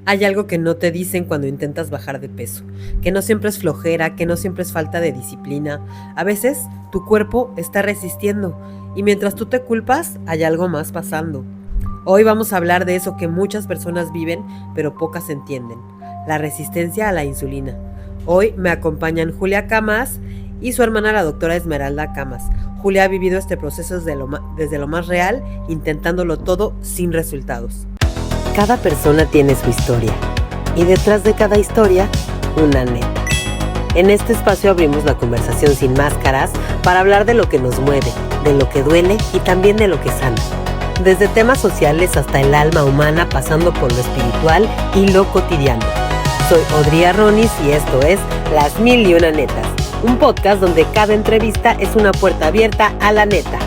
Hay algo que no te dicen cuando intentas bajar de peso, que no siempre es flojera, que no siempre es falta de disciplina. A veces tu cuerpo está resistiendo y mientras tú te culpas hay algo más pasando. Hoy vamos a hablar de eso que muchas personas viven pero pocas entienden, la resistencia a la insulina. Hoy me acompañan Julia Camas y su hermana la doctora Esmeralda Camas. Julia ha vivido este proceso desde lo más real, intentándolo todo sin resultados. Cada persona tiene su historia y detrás de cada historia, una neta. En este espacio abrimos la conversación sin máscaras para hablar de lo que nos mueve, de lo que duele y también de lo que sana. Desde temas sociales hasta el alma humana, pasando por lo espiritual y lo cotidiano. Soy Audrey Arronis y esto es Las Mil y Una Netas, un podcast donde cada entrevista es una puerta abierta a la neta.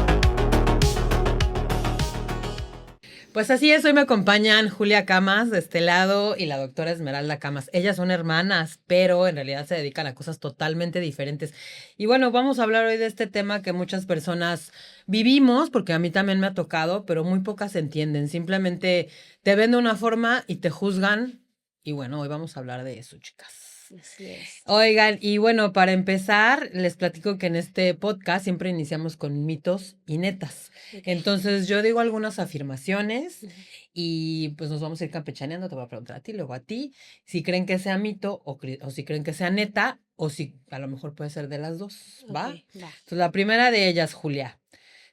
Pues así es, hoy me acompañan Julia Camas de este lado y la doctora Esmeralda Camas. Ellas son hermanas, pero en realidad se dedican a cosas totalmente diferentes. Y bueno, vamos a hablar hoy de este tema que muchas personas vivimos, porque a mí también me ha tocado, pero muy pocas entienden. Simplemente te ven de una forma y te juzgan. Y bueno, hoy vamos a hablar de eso, chicas. Así es. Oigan, y bueno, para empezar, les platico que en este podcast siempre iniciamos con mitos y netas. Okay. Entonces, yo digo algunas afirmaciones y pues nos vamos a ir campechaneando. Te voy a preguntar a ti, luego a ti, si creen que sea mito o si creen que sea neta o si a lo mejor puede ser de las dos, ¿va? Okay, va. Entonces, la primera de ellas, Julia.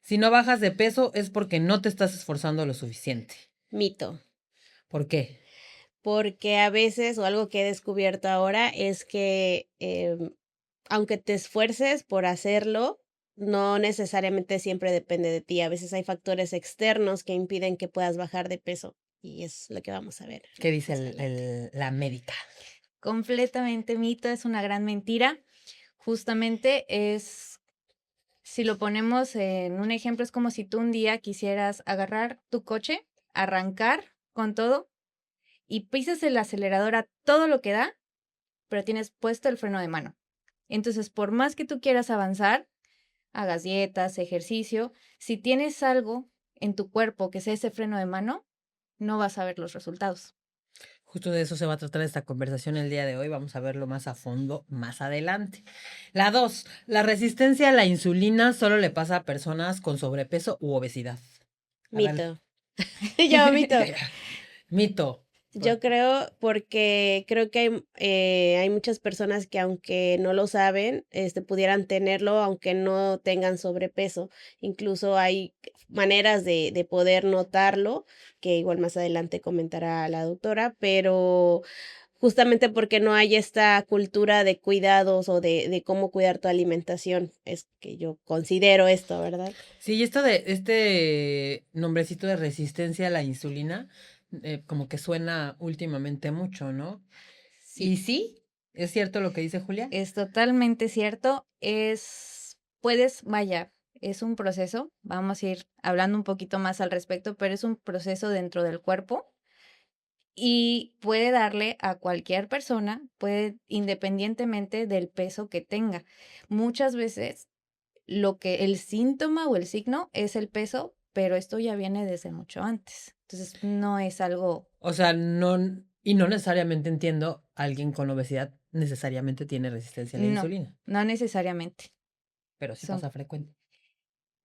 Si no bajas de peso es porque no te estás esforzando lo suficiente. Mito. ¿Por qué? Porque a veces, o algo que he descubierto ahora, es que aunque te esfuerces por hacerlo, no necesariamente siempre depende de ti. A veces hay factores externos que impiden que puedas bajar de peso. Y es lo que vamos a ver. ¿Qué dice la médica? Completamente mito, es una gran mentira. Justamente si lo ponemos en un ejemplo, es como si tú un día quisieras agarrar tu coche, arrancar con todo y pisas el acelerador a todo lo que da, pero tienes puesto el freno de mano. Entonces, por más que tú quieras avanzar, hagas dietas, ejercicio, si tienes algo en tu cuerpo que sea ese freno de mano, no vas a ver los resultados. Justo de eso se va a tratar esta conversación el día de hoy. Vamos a verlo más a fondo más adelante. La 2. La resistencia a la insulina solo le pasa a personas con sobrepeso u obesidad. Mito. Yo mito. Mito. Yo creo porque creo que hay muchas personas que aunque no lo saben, pudieran tenerlo aunque no tengan sobrepeso. Incluso hay maneras de poder notarlo, que igual más adelante comentará la doctora, pero justamente porque no hay esta cultura de cuidados o de cómo cuidar tu alimentación, es que yo considero esto, ¿verdad? Sí, y esto de este nombrecito de resistencia a la insulina, como que suena últimamente mucho, ¿no? Sí. ¿Y sí? ¿Es cierto lo que dice Julia? Es totalmente cierto. Es un proceso. Vamos a ir hablando un poquito más al respecto, pero es un proceso dentro del cuerpo y puede darle a cualquier persona, independientemente del peso que tenga. Muchas veces el síntoma o el signo es el peso, pero esto ya viene desde mucho antes. Entonces, no es algo. O sea, no, y no necesariamente entiendo, alguien con obesidad necesariamente tiene resistencia a la No, insulina, no necesariamente. pero sí Son pasa frecuente.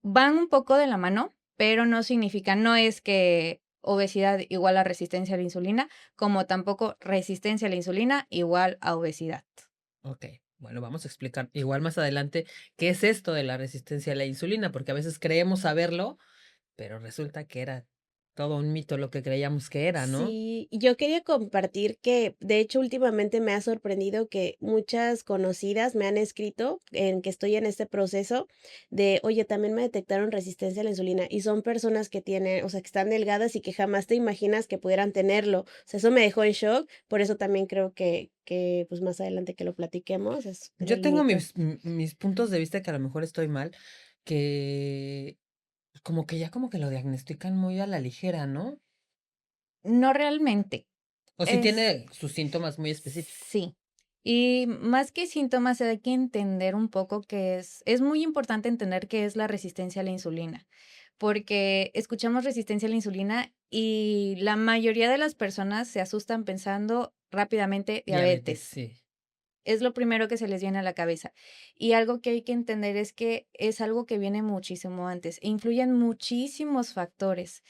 Van un poco de la mano, pero no es que obesidad igual a resistencia a la insulina, como tampoco resistencia a la insulina igual a obesidad. Ok, bueno, vamos a explicar igual más adelante qué es esto de la resistencia a la insulina, porque a veces creemos saberlo, pero resulta que era todo un mito lo que creíamos que era, ¿no? Sí, yo quería compartir que, de hecho, últimamente me ha sorprendido que muchas conocidas me han escrito en que estoy en este proceso de, oye, también me detectaron resistencia a la insulina y son personas que tienen, o sea, que están delgadas y que jamás te imaginas que pudieran tenerlo. O sea, eso me dejó en shock, por eso también creo que pues más adelante que lo platiquemos es Yo el tengo mito. mis puntos de vista que a lo mejor estoy mal, que como que ya como que lo diagnostican muy a la ligera, ¿no? No realmente. O si tiene sus síntomas muy específicos. Sí. Y más que síntomas, hay que entender un poco es muy importante entender qué es la resistencia a la insulina, porque escuchamos resistencia a la insulina y la mayoría de las personas se asustan pensando rápidamente Diabetes, diabetes. sí. Es lo primero que se les viene a la cabeza. Y algo que hay que entender es que es algo que viene muchísimo antes. E influyen muchísimos factores.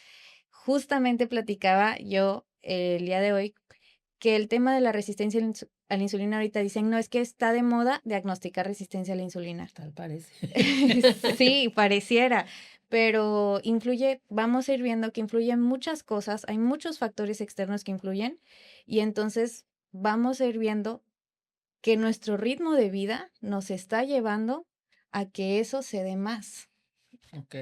Justamente platicaba yo el día de hoy que el tema de la resistencia a la insulina ahorita dicen, no, es que está de moda diagnosticar resistencia a la insulina. Tal parece. Sí, pareciera, pero influye, vamos a ir viendo que influyen muchas cosas, hay muchos factores externos que influyen y entonces vamos a ir viendo que nuestro ritmo de vida nos está llevando a que eso se dé más. Ok.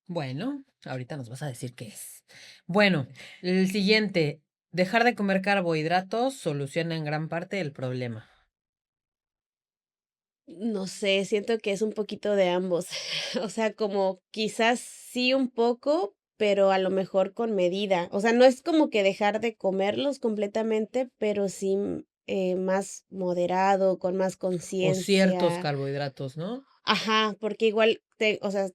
Bueno, ahorita nos vas a decir qué es. Bueno, el siguiente. Dejar de comer carbohidratos soluciona en gran parte el problema. No sé, siento que es un poquito de ambos. O sea, como quizás sí un poco, pero a lo mejor con medida. O sea, no es como que dejar de comerlos completamente, pero sí más moderado, con más O ciertos conciencia. carbohidratos, ¿no? Ajá, porque igual o sea,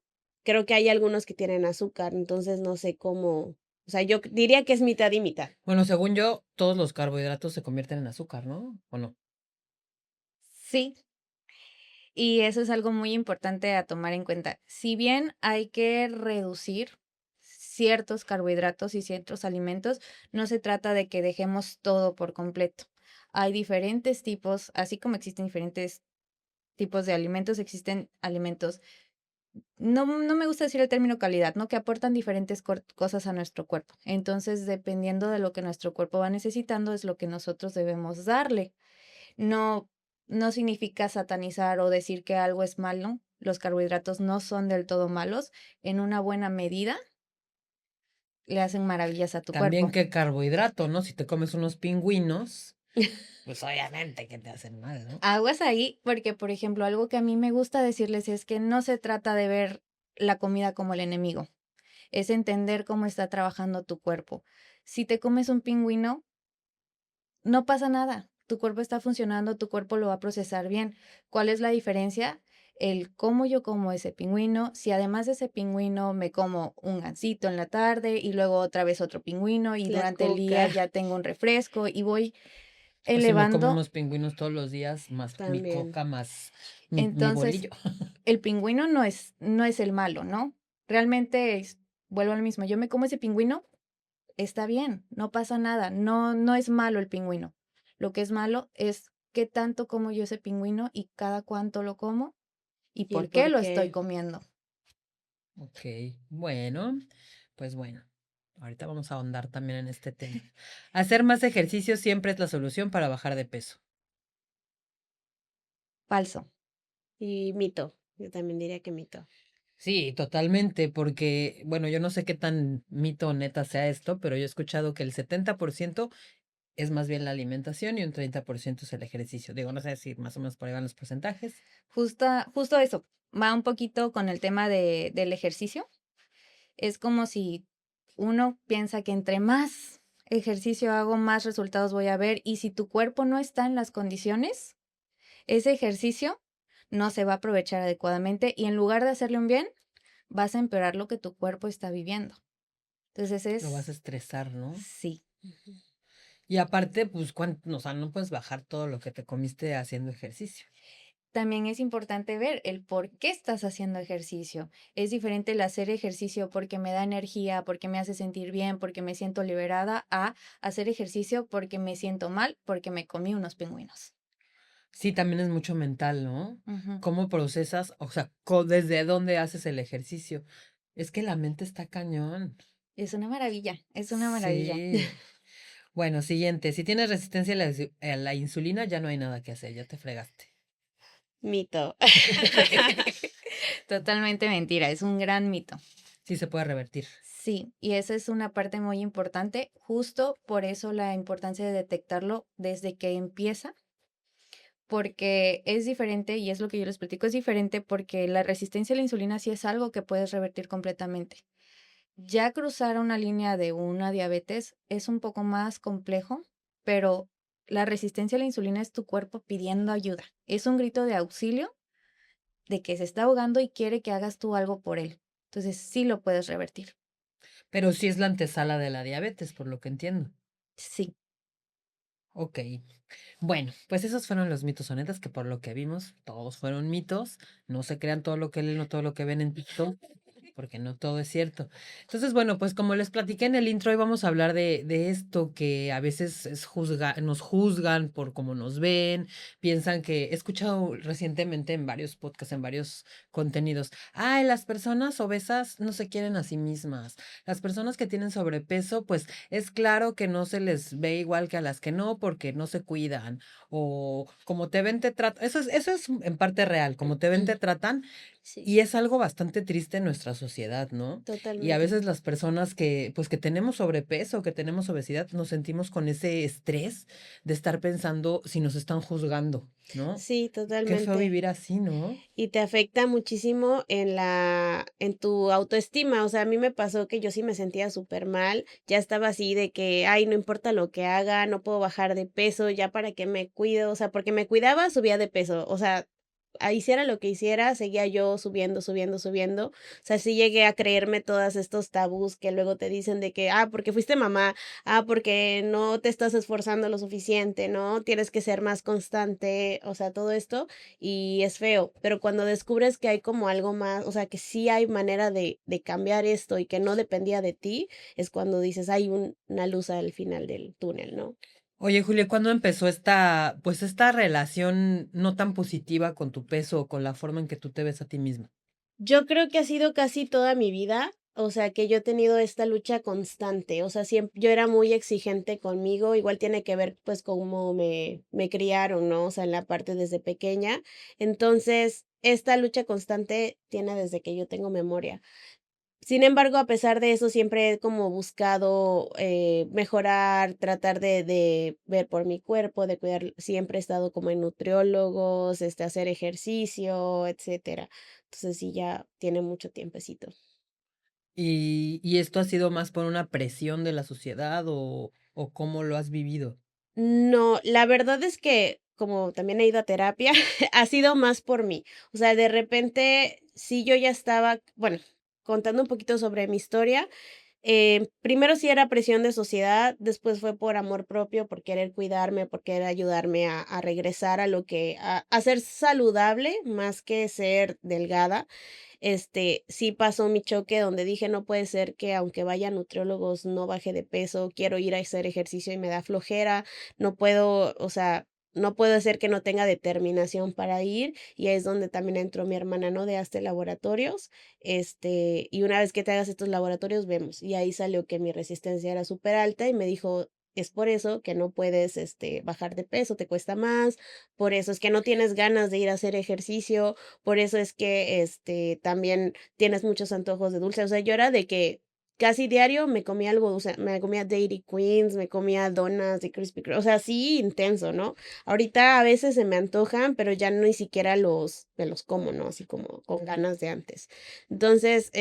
creo que hay algunos que tienen azúcar, entonces no sé cómo. O sea, yo diría que es mitad y mitad. Bueno, según yo, todos los carbohidratos se convierten en azúcar, ¿no? ¿O no? Sí, y eso es algo muy importante a tomar en cuenta. Si bien hay que reducir ciertos carbohidratos y ciertos alimentos, no se trata de que dejemos todo por completo. Hay diferentes tipos, así como existen diferentes tipos de alimentos, existen alimentos, no me gusta decir el término calidad, ¿no? Que aportan diferentes cosas a nuestro cuerpo. Entonces, dependiendo de lo que nuestro cuerpo va necesitando, es lo que nosotros debemos darle. No, no significa satanizar o decir que algo es malo. Los carbohidratos no son del todo malos. En una buena medida le hacen maravillas a tu También cuerpo. que carbohidrato, ¿no? Si te comes unos pingüinos, pues obviamente que te hacen mal, ¿no? Aguas ahí, porque por ejemplo, algo que a mí me gusta decirles es que no se trata de ver la comida como el enemigo, es entender cómo está trabajando tu cuerpo. Si te comes un pingüino, no pasa nada. Tu cuerpo está funcionando, tu cuerpo lo va a procesar bien. ¿Cuál es la diferencia? El cómo yo como ese pingüino, si además de ese pingüino me como un gansito en la tarde y luego otra vez otro pingüino y La durante el día coca ya tengo un refresco y voy O si me como elevando. unos pingüinos todos los días, más mi también. coca, más mi Entonces, bolillo. el pingüino no es el malo, ¿no? Realmente vuelvo al mismo. Yo me como ese pingüino, está bien, no pasa nada, no es malo el pingüino. Lo que es malo es qué tanto como yo ese pingüino y cada cuánto lo como y Y el por qué por lo estoy qué. comiendo. Ok, bueno, pues bueno. Ahorita vamos a ahondar también en este tema. Hacer más ejercicio siempre es la solución para bajar de peso. Falso. Y mito. Yo también diría que mito. Sí, totalmente, porque, bueno, yo no sé qué tan mito o neta sea esto, pero yo he escuchado que el 70% es más bien la alimentación y un 30% es el ejercicio. Digo, no sé si más o menos por ahí van los porcentajes. Justo eso. Va un poquito con el tema del ejercicio. Es como si uno piensa que entre más ejercicio hago, más resultados voy a ver. Y si tu cuerpo no está en las condiciones, ese ejercicio no se va a aprovechar adecuadamente y en lugar de hacerle un bien, vas a empeorar lo que tu cuerpo está viviendo. Entonces Lo vas a es, estresar, ¿no? sí. Ujú. Y aparte, pues, o sea, no puedes bajar todo lo que te comiste haciendo ejercicio. También es importante ver el por qué estás haciendo ejercicio. Es diferente el hacer ejercicio porque me da energía, porque me hace sentir bien, porque me siento liberada, a hacer ejercicio porque me siento mal, porque me comí unos pingüinos. Sí, también es mucho mental, ¿no? Ujú. ¿Cómo procesas? O sea, desde dónde haces el ejercicio. Es que la mente está cañón. Es una maravilla, es una maravilla. Sí. Bueno, siguiente. Si tienes resistencia a la insulina, ya no hay nada que hacer, ya te fregaste. Mito. Totalmente mentira, es un gran mito. Sí se puede revertir. Sí, y esa es una parte muy importante, justo por eso la importancia de detectarlo desde que empieza, porque es diferente, y es lo que yo les platico, es diferente porque la resistencia a la insulina sí es algo que puedes revertir completamente. Ya cruzar una línea de una diabetes es un poco más complejo, pero la resistencia a la insulina es tu cuerpo pidiendo ayuda. Es un grito de auxilio de que se está ahogando y quiere que hagas tú algo por él. Entonces sí lo puedes revertir. Pero sí es la antesala de la diabetes, por lo que entiendo. Sí. Ok. Bueno, pues esos fueron los mitos o netas que por lo que vimos, todos fueron mitos. No se crean todo lo que leen o todo lo que ven en TikTok, porque no todo es cierto. Entonces, bueno, pues como les platiqué en el intro, hoy vamos a hablar de esto que a veces nos juzgan por cómo nos ven, piensan que he escuchado recientemente en varios podcasts, en varios contenidos, ay, las personas obesas no se quieren a sí mismas. Las personas que tienen sobrepeso, pues es claro que no se les ve igual que a las que no, porque no se cuidan. O como te ven, te tratan. Eso es en parte real. Como te ven, te tratan. Sí, Y es algo bastante triste en nuestra sociedad, ¿no? Y a totalmente. veces las personas pues que tenemos sobrepeso, que tenemos obesidad, nos sentimos con ese estrés de estar pensando si nos están juzgando, ¿no? Sí, Qué feo totalmente. vivir así, ¿no? Y te afecta muchísimo en tu autoestima. O sea, a mí me pasó que yo sí me sentía súper mal. Ya estaba así de que, ay, no importa lo que haga, no puedo bajar de peso, ya para qué me cuido. O sea, porque me cuidaba, subía de peso. O sea, hiciera lo que hiciera, seguía yo subiendo, subiendo, subiendo. O sea, sí llegué a creerme todos estos tabús que luego te dicen de que, porque fuiste mamá, porque no te estás esforzando lo suficiente, ¿no? Tienes que ser más constante, o sea, todo esto y es feo, pero cuando descubres que hay como algo más, o sea, que sí hay manera de cambiar esto y que no dependía de ti, es cuando dices, hay una luz al final del túnel, ¿no? Oye, Julia, ¿cuándo empezó pues esta relación no tan positiva con tu peso o con la forma en que tú te ves a ti misma? Yo creo que ha sido casi toda mi vida, o sea, que yo he tenido esta lucha constante, o sea, siempre, yo era muy exigente conmigo, igual tiene que ver pues cómo me criaron, ¿no? O sea, en la parte desde pequeña. Entonces, esta lucha constante tiene desde que yo tengo memoria. Sin embargo, a pesar de eso, siempre he como buscado mejorar, tratar de ver por mi cuerpo, de cuidar, siempre he estado como en nutriólogos, hacer ejercicio, etcétera. Entonces sí, ya tiene mucho tiempecito. ¿Y esto ha sido más por una presión de la sociedad o cómo lo has vivido? No, la verdad es que como también he ido a terapia, ha sido más por mí. O sea, de repente, sí yo ya estaba, bueno, contando un poquito sobre mi historia. Primero sí era presión de sociedad, después fue por amor propio, por querer cuidarme, por querer ayudarme a regresar a lo que, a ser saludable más que ser delgada. Sí pasó mi choque donde dije, no puede ser que aunque vaya a nutriólogos no baje de peso, quiero ir a hacer ejercicio y me da flojera, no puedo, o sea, no puedo ser que no tenga determinación para ir y ahí es donde también entró mi hermana, ¿no? De hazte laboratorios, y una vez que te hagas estos laboratorios vemos y ahí salió que mi resistencia era súper alta y me dijo, es por eso que no puedes, bajar de peso, te cuesta más, por eso es que no tienes ganas de ir a hacer ejercicio, por eso es que, también tienes muchos antojos de dulce. O sea, yo era de que casi diario me comía algo dulce, me comía Dairy Queens, me comía donas de Krispy Kreme, o sea, sí intenso, ¿no? Ahorita a veces se me antojan, pero ya ni siquiera me los como, ¿no? Así como con ganas de antes. Entonces,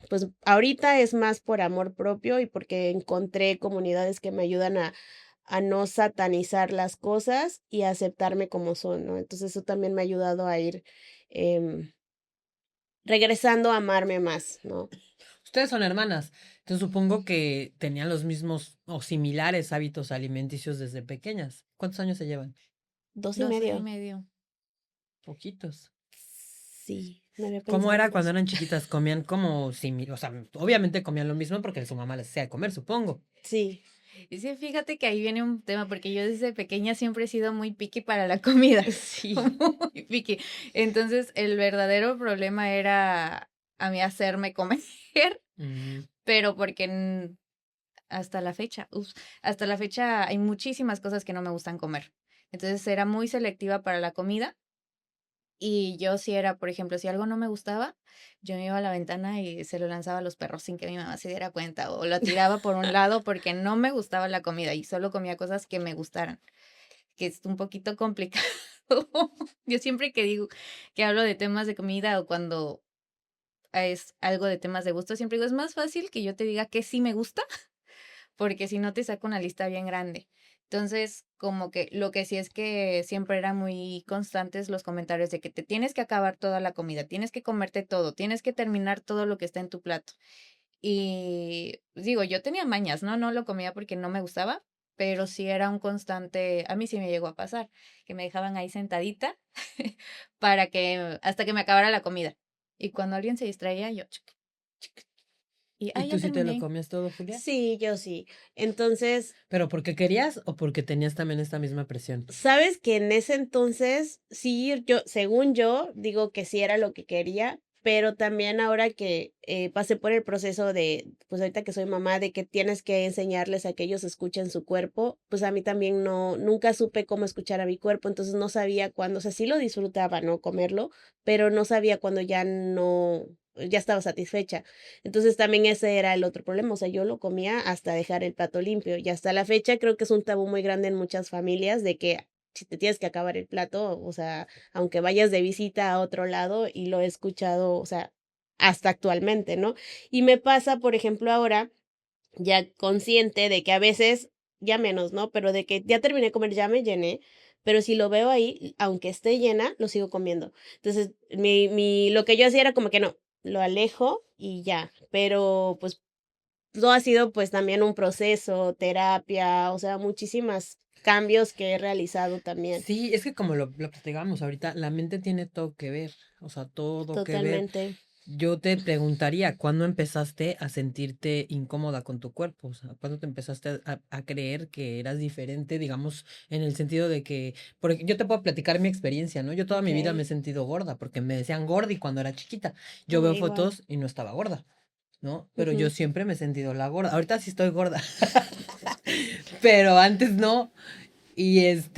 pues ahorita es más por amor propio y porque encontré comunidades que me ayudan a no satanizar las cosas y a aceptarme como son, ¿no? Entonces eso también me ha ayudado a ir em, regresando a amarme más, ¿no? Ustedes son hermanas, entonces supongo que tenían los mismos o similares hábitos alimenticios desde pequeñas. ¿Cuántos años se llevan? 12 y 2 y medio. medio. Poquitos. Sí, no había ¿Cómo pensado era en cuando eso. eran chiquitas? ¿Comían como similar? O sea, obviamente comían lo mismo porque su mamá les hacía de comer, supongo. Sí, Y sí, fíjate que ahí viene un tema, porque yo desde pequeña siempre he sido muy picky para la comida, Sí. muy picky. Entonces, el verdadero problema era a mí hacerme comer, Mm. pero porque hasta la fecha hay muchísimas cosas que no me gustan comer. Entonces, era muy selectiva para la comida. Y yo si era, por ejemplo, si algo no me gustaba, yo me iba a la ventana y se lo lanzaba a los perros sin que mi mamá se diera cuenta, o lo tiraba por un lado porque no me gustaba la comida y solo comía cosas que me gustaran, que es un poquito complicado. Yo siempre que digo que hablo de temas de comida o cuando es algo de temas de gusto, siempre digo, es más fácil que yo te diga que sí me gusta, porque si no te saco una lista bien grande. Entonces, como que lo que sí es que siempre eran muy constantes los comentarios de que te tienes que acabar toda la comida, tienes que comerte todo, tienes que terminar todo lo que está en tu plato. Y digo, yo tenía mañas, ¿no? No lo comía porque no me gustaba, pero sí era un constante, a mí sí me llegó a pasar, que me dejaban ahí sentadita para que, hasta que me acabara la comida. Y cuando alguien se distraía, yo, chic, y, ¿Y ya tú sí te lo terminé. comías todo, Julia? Sí, yo sí. Entonces, ¿Pero porque querías o porque tenías también esta misma presión? sabes que en ese entonces, sí, yo, según yo, digo que sí era lo que quería, pero también ahora que pasé por el proceso de, pues ahorita que soy mamá, de que tienes que enseñarles a que ellos escuchen su cuerpo, pues a mí también nunca supe cómo escuchar a mi cuerpo, entonces no sabía cuándo, o sea, sí lo disfrutaba, ¿no? Comerlo, pero no sabía cuándo ya no, ya estaba satisfecha. Entonces también ese era el otro problema, o sea, yo lo comía hasta dejar el plato limpio y hasta la fecha creo que es un tabú muy grande en muchas familias de que si te tienes que acabar el plato, o sea, aunque vayas de visita a otro lado y lo he escuchado, o sea, hasta actualmente, ¿no? Y me pasa, por ejemplo, ahora ya consciente de que a veces, ya menos, ¿no? Pero de que ya terminé de comer, ya me llené, pero si lo veo ahí, aunque esté llena, lo sigo comiendo. Entonces, lo que yo hacía era como que no, lo alejo y ya, pero pues todo ha sido pues también un proceso, terapia, o sea, muchísimos cambios que he realizado también. Sí, es que como lo platicábamos ahorita, la mente tiene todo que ver, o sea, todo que ver. Totalmente. Yo te preguntaría, ¿cuándo empezaste a sentirte incómoda con tu cuerpo? O sea, ¿cuándo te empezaste a creer que eras diferente, digamos, en el sentido de que, porque yo te puedo platicar mi experiencia, ¿no? Yo toda mi vida me he Ok. sentido gorda, porque me decían gordi cuando era chiquita. Yo Ah, veo igual. fotos y no estaba gorda, ¿no? Pero yo Ujú. siempre me he sentido la gorda. Ahorita sí estoy gorda, pero antes no. Y es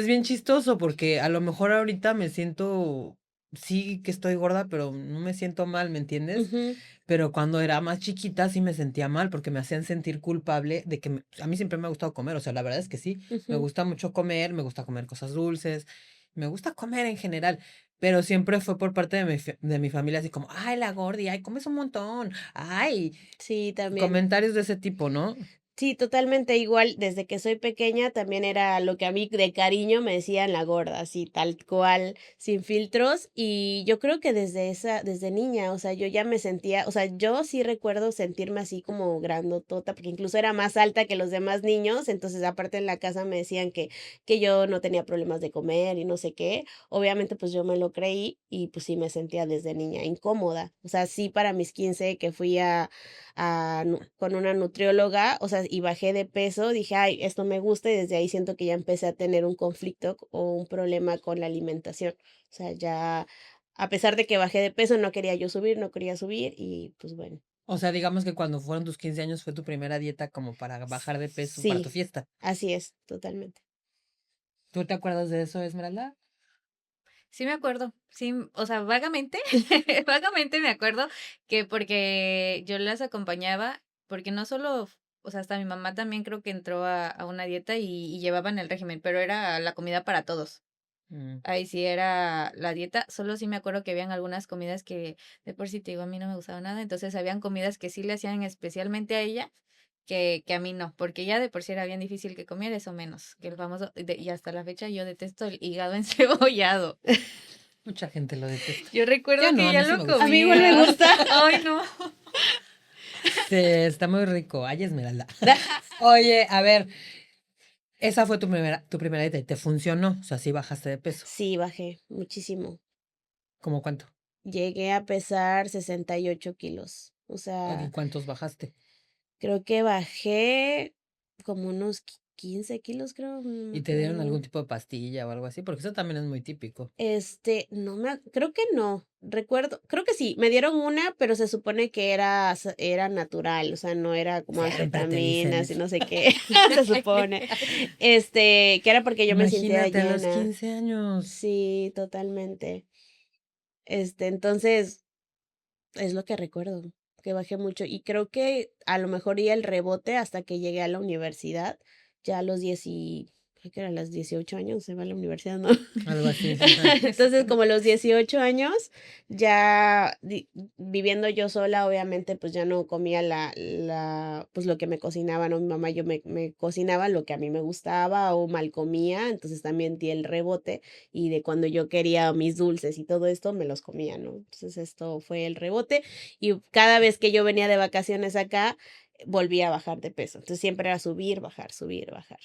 bien chistoso porque a lo mejor ahorita me siento, sí que estoy gorda, pero no me siento mal, ¿me entiendes? Ujú, Pero cuando era más chiquita sí me sentía mal porque me hacían sentir culpable de que a mí siempre me ha gustado comer, o sea, la verdad es que sí, me ujú. gusta mucho comer, me gusta comer cosas dulces, me gusta comer en general, pero siempre fue por parte de mi familia así como, ay, la gordi, ay, comes un montón, ay, Sí, también. comentarios de ese tipo, ¿no? Sí, totalmente igual. Desde que soy pequeña también era lo que a mí de cariño me decían la gorda, así tal cual, sin filtros. Y yo creo que desde niña, o sea, yo ya me sentía, o sea, yo sí recuerdo sentirme así como grandotota, porque incluso era más alta que los demás niños. Entonces, aparte en la casa me decían que yo no tenía problemas de comer y no sé qué. Obviamente, pues yo me lo creí y pues sí me sentía desde niña incómoda. O sea, sí para mis 15 que fui con una nutrióloga, o sea, y bajé de peso, dije, ay, esto me gusta y desde ahí siento que ya empecé a tener un conflicto o un problema con la alimentación. O sea, ya, a pesar de que bajé de peso, no quería yo subir, no quería subir y pues bueno. O sea, digamos que cuando fueron tus 15 años fue tu primera dieta como para bajar de peso para tu Sí, fiesta. así es, totalmente. ¿Tú te acuerdas de eso, Esmeralda? Sí me acuerdo, sí, o sea, vagamente, vagamente me acuerdo que porque yo las acompañaba, porque no solo, o sea, hasta mi mamá también creo que entró a una dieta y llevaban el régimen, pero era la comida para todos. Mm. Ahí sí era la dieta, solo sí me acuerdo que habían algunas comidas que de por sí te digo, a mí no me gustaba nada, entonces habían comidas que sí le hacían especialmente a ella, que a mí no, porque ya de por sí era bien difícil que comiera eso menos, que el famoso, y hasta la fecha yo detesto el hígado encebollado. Mucha gente lo detesta. Yo Yo recuerdo no, que a ya mí sí lo me A gusta. mí igual me comía. gusta. Ay, no. Sí, está muy rico. Ay, Esmeralda. Oye, a ver, esa fue tu primera dieta y te funcionó. O sea, sí bajaste de peso. Sí, bajé muchísimo. ¿Cómo cuánto? Llegué a pesar 68 kilos. O ¿Y sea, cuántos bajaste? creo que bajé como unos 15 kilos, creo, no me ¿Y te dieron acuerdo. algún tipo de pastilla o algo así? Porque eso también es muy típico. Creo que no. Recuerdo, creo que sí, me dieron una, pero se supone que era natural, o sea, no era como Siempre te dicen anfetaminas y eso. no sé qué, se supone. Que era porque yo me sentía Imagínate a los llena. 15 años. Sí, totalmente. Entonces, es lo que recuerdo, que bajé mucho y creo que a lo mejor iba el rebote hasta que llegué a la universidad, ya a los 10 y creo que era a los 18 años, se va a la universidad, ¿no? Algo así. Ajá. Entonces, como a los 18 años, ya viviendo yo sola, obviamente, pues ya no comía pues lo que me cocinaba, ¿no? Mi mamá, yo me cocinaba lo que a mí me gustaba o mal comía, entonces también di el rebote y de cuando yo quería mis dulces y todo esto, me los comía, ¿no? Entonces esto fue el rebote y cada vez que yo venía de vacaciones acá, volvía a bajar de peso. Entonces siempre era subir, bajar, subir, bajar.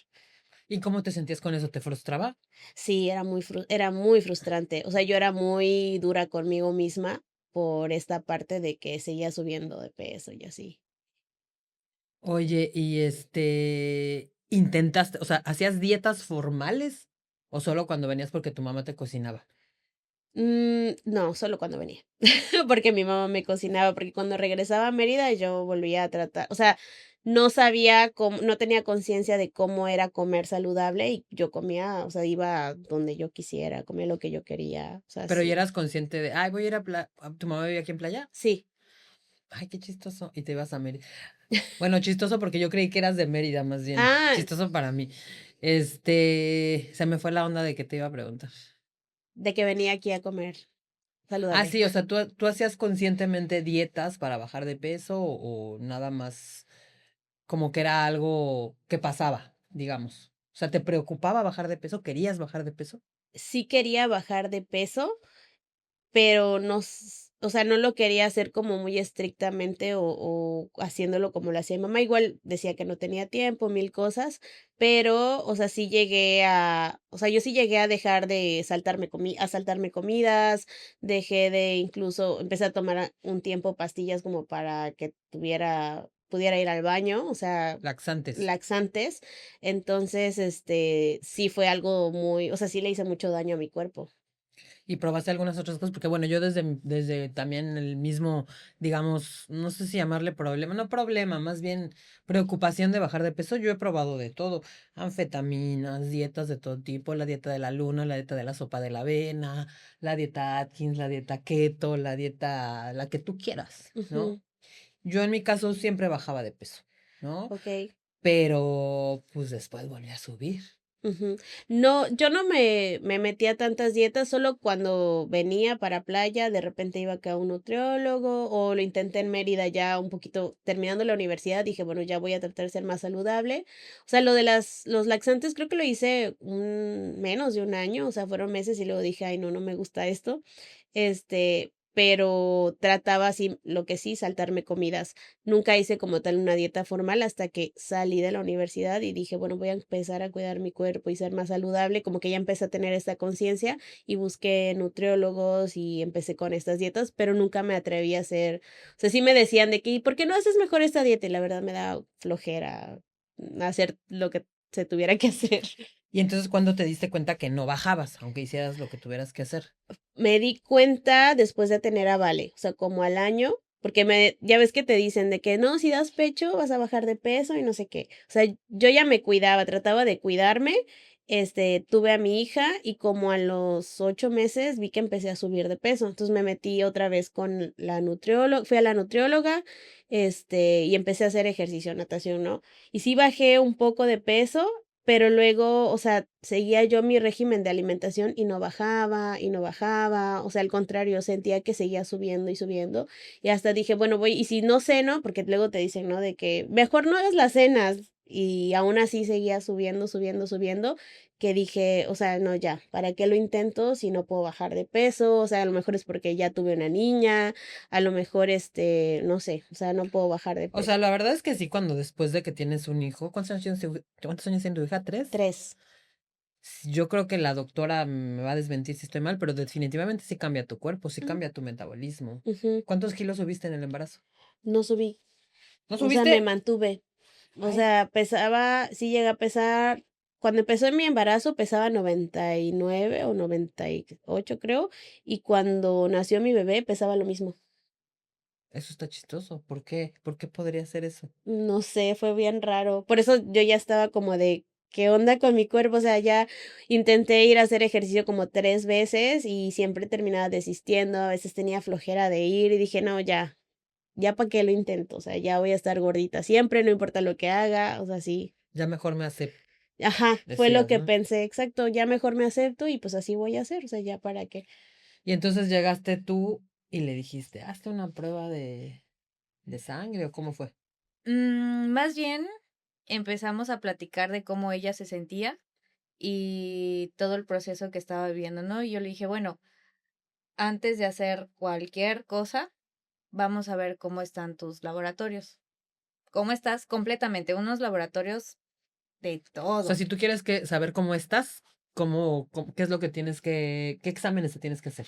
¿Y cómo te sentías con eso? ¿Te frustraba? Sí, era muy frustrante. O sea, yo era muy dura conmigo misma por esta parte de que seguía subiendo de peso y así. Oye, y intentaste, o sea, ¿hacías dietas formales o solo cuando venías porque tu mamá te cocinaba? No, solo cuando venía, porque mi mamá me cocinaba, porque cuando regresaba a Mérida yo volvía a tratar, o sea, no sabía cómo, no tenía conciencia de cómo era comer saludable y yo comía, o sea, iba donde yo quisiera, comía lo que yo quería, o sea, Pero ya sí, eras consciente de, ay, voy a ir ¿tu mamá vive aquí en playa? sí. Ay, qué chistoso. Y te ibas a Mérida. Bueno, chistoso porque yo creí que eras de Mérida, más bien. Ah, Chistoso para mí. Se me fue la onda de que te iba a preguntar. de que venía aquí a comer Ah, saludable. sí, o sea, ¿tú hacías conscientemente dietas para bajar de peso o nada más como que era algo que pasaba, digamos? O sea, ¿te preocupaba bajar de peso? ¿Querías bajar de peso? Sí quería bajar de peso, pero no, o sea, no lo quería hacer como muy estrictamente o haciéndolo como lo hacía mi mamá. Igual decía que no tenía tiempo, mil cosas, pero, o sea, sí llegué a, o sea, yo sí llegué a dejar de a saltarme comidas, dejé de incluso, empecé a tomar un tiempo pastillas como para que pudiera ir al baño, o sea, Laxantes. laxantes. Entonces, sí fue algo muy, o sea, sí le hice mucho daño a mi cuerpo. ¿Y probaste algunas otras cosas? Porque bueno, yo desde también el mismo, digamos, no sé si llamarle problema, no problema, más bien preocupación de bajar de peso, yo he probado de todo, anfetaminas, dietas de todo tipo, la dieta de la luna, la dieta de la sopa de la avena, la dieta Atkins, la dieta keto, la dieta, la que tú quieras, ¿no? Ujú, Yo en mi caso siempre bajaba de peso, ¿no? ok. Pero pues después volví a subir. Ujú. No, yo no me metía a tantas dietas, solo cuando venía para playa, de repente iba acá a un nutriólogo, o lo intenté en Mérida ya un poquito terminando la universidad, dije, bueno, ya voy a tratar de ser más saludable. O sea, lo de los laxantes creo que lo hice menos de un año, o sea, fueron meses y luego dije, ay, no, no me gusta esto. Pero trataba así, lo que sí, saltarme comidas. Nunca hice como tal una dieta formal hasta que salí de la universidad y dije, bueno, voy a empezar a cuidar mi cuerpo y ser más saludable, como que ya empecé a tener esta conciencia y busqué nutriólogos y empecé con estas dietas, pero nunca me atreví a hacer, o sea, sí me decían de que, ¿y por qué no haces mejor esta dieta? Y la verdad me da flojera hacer lo que se tuviera que hacer. Y entonces, ¿cuándo te diste cuenta que no bajabas, aunque hicieras lo que tuvieras que hacer? Me di cuenta después de tener a Vale, o sea, como al año, porque ya ves que te dicen de que no, si das pecho vas a bajar de peso y no sé qué. O sea, yo ya me cuidaba, trataba de cuidarme. Tuve a mi hija y como a los 8 meses vi que empecé a subir de peso. Entonces me metí otra vez con la nutrióloga, fui a la nutrióloga, y empecé a hacer ejercicio, natación, ¿no? Y sí bajé un poco de peso, pero luego, o sea, seguía yo mi régimen de alimentación y no bajaba y no bajaba, o sea, al contrario, sentía que seguía subiendo y subiendo y hasta dije, bueno, voy, y si no ceno, porque luego te dicen, ¿no? De que mejor no hagas las cenas y aún así seguía subiendo, subiendo, subiendo, que dije, o sea, no, ya, ¿para qué lo intento si no puedo bajar de peso? O sea, a lo mejor es porque ya tuve una niña, a lo mejor, no sé, o sea, no puedo bajar de O sea, peso. la verdad es que sí, cuando después de que tienes un hijo, ¿cuántos años tiene tu hija? ¿Tres? 3. Yo creo que la doctora me va a desmentir si estoy mal, pero definitivamente sí cambia tu cuerpo, sí cambia tu metabolismo. Ujú. ¿Cuántos kilos subiste en el embarazo? No subí, ¿No o sea, me subiste? mantuve. O Ay, sea, pesaba, sí llegué a pesar, cuando empezó mi embarazo pesaba 99 o 98 creo, y cuando nació mi bebé pesaba lo mismo. eso está chistoso. ¿Por qué? ¿Por qué podría ser eso? No sé, fue bien raro. Por eso yo ya estaba como de, ¿qué onda con mi cuerpo? O sea, ya intenté ir a hacer ejercicio como 3 veces y siempre terminaba desistiendo, a veces tenía flojera de ir y dije, no, ya para qué lo intento, o sea, ya voy a estar gordita siempre, no importa lo que haga, o sea, sí. Ya mejor me acepto. Ajá, fue lo decías, que ¿no? pensé, exacto, ya mejor me acepto y pues así voy a hacer, o sea, ya para qué. Y entonces llegaste tú y le dijiste, hazte una prueba de sangre o cómo fue. Más bien empezamos a platicar de cómo ella se sentía y todo el proceso que estaba viviendo, ¿no? Y yo le dije, bueno, antes de hacer cualquier cosa, vamos a ver cómo están tus laboratorios. ¿Cómo estás? Completamente, unos laboratorios de O sea, todo. si tú quieres saber cómo estás, qué es lo que qué exámenes te tienes que hacer.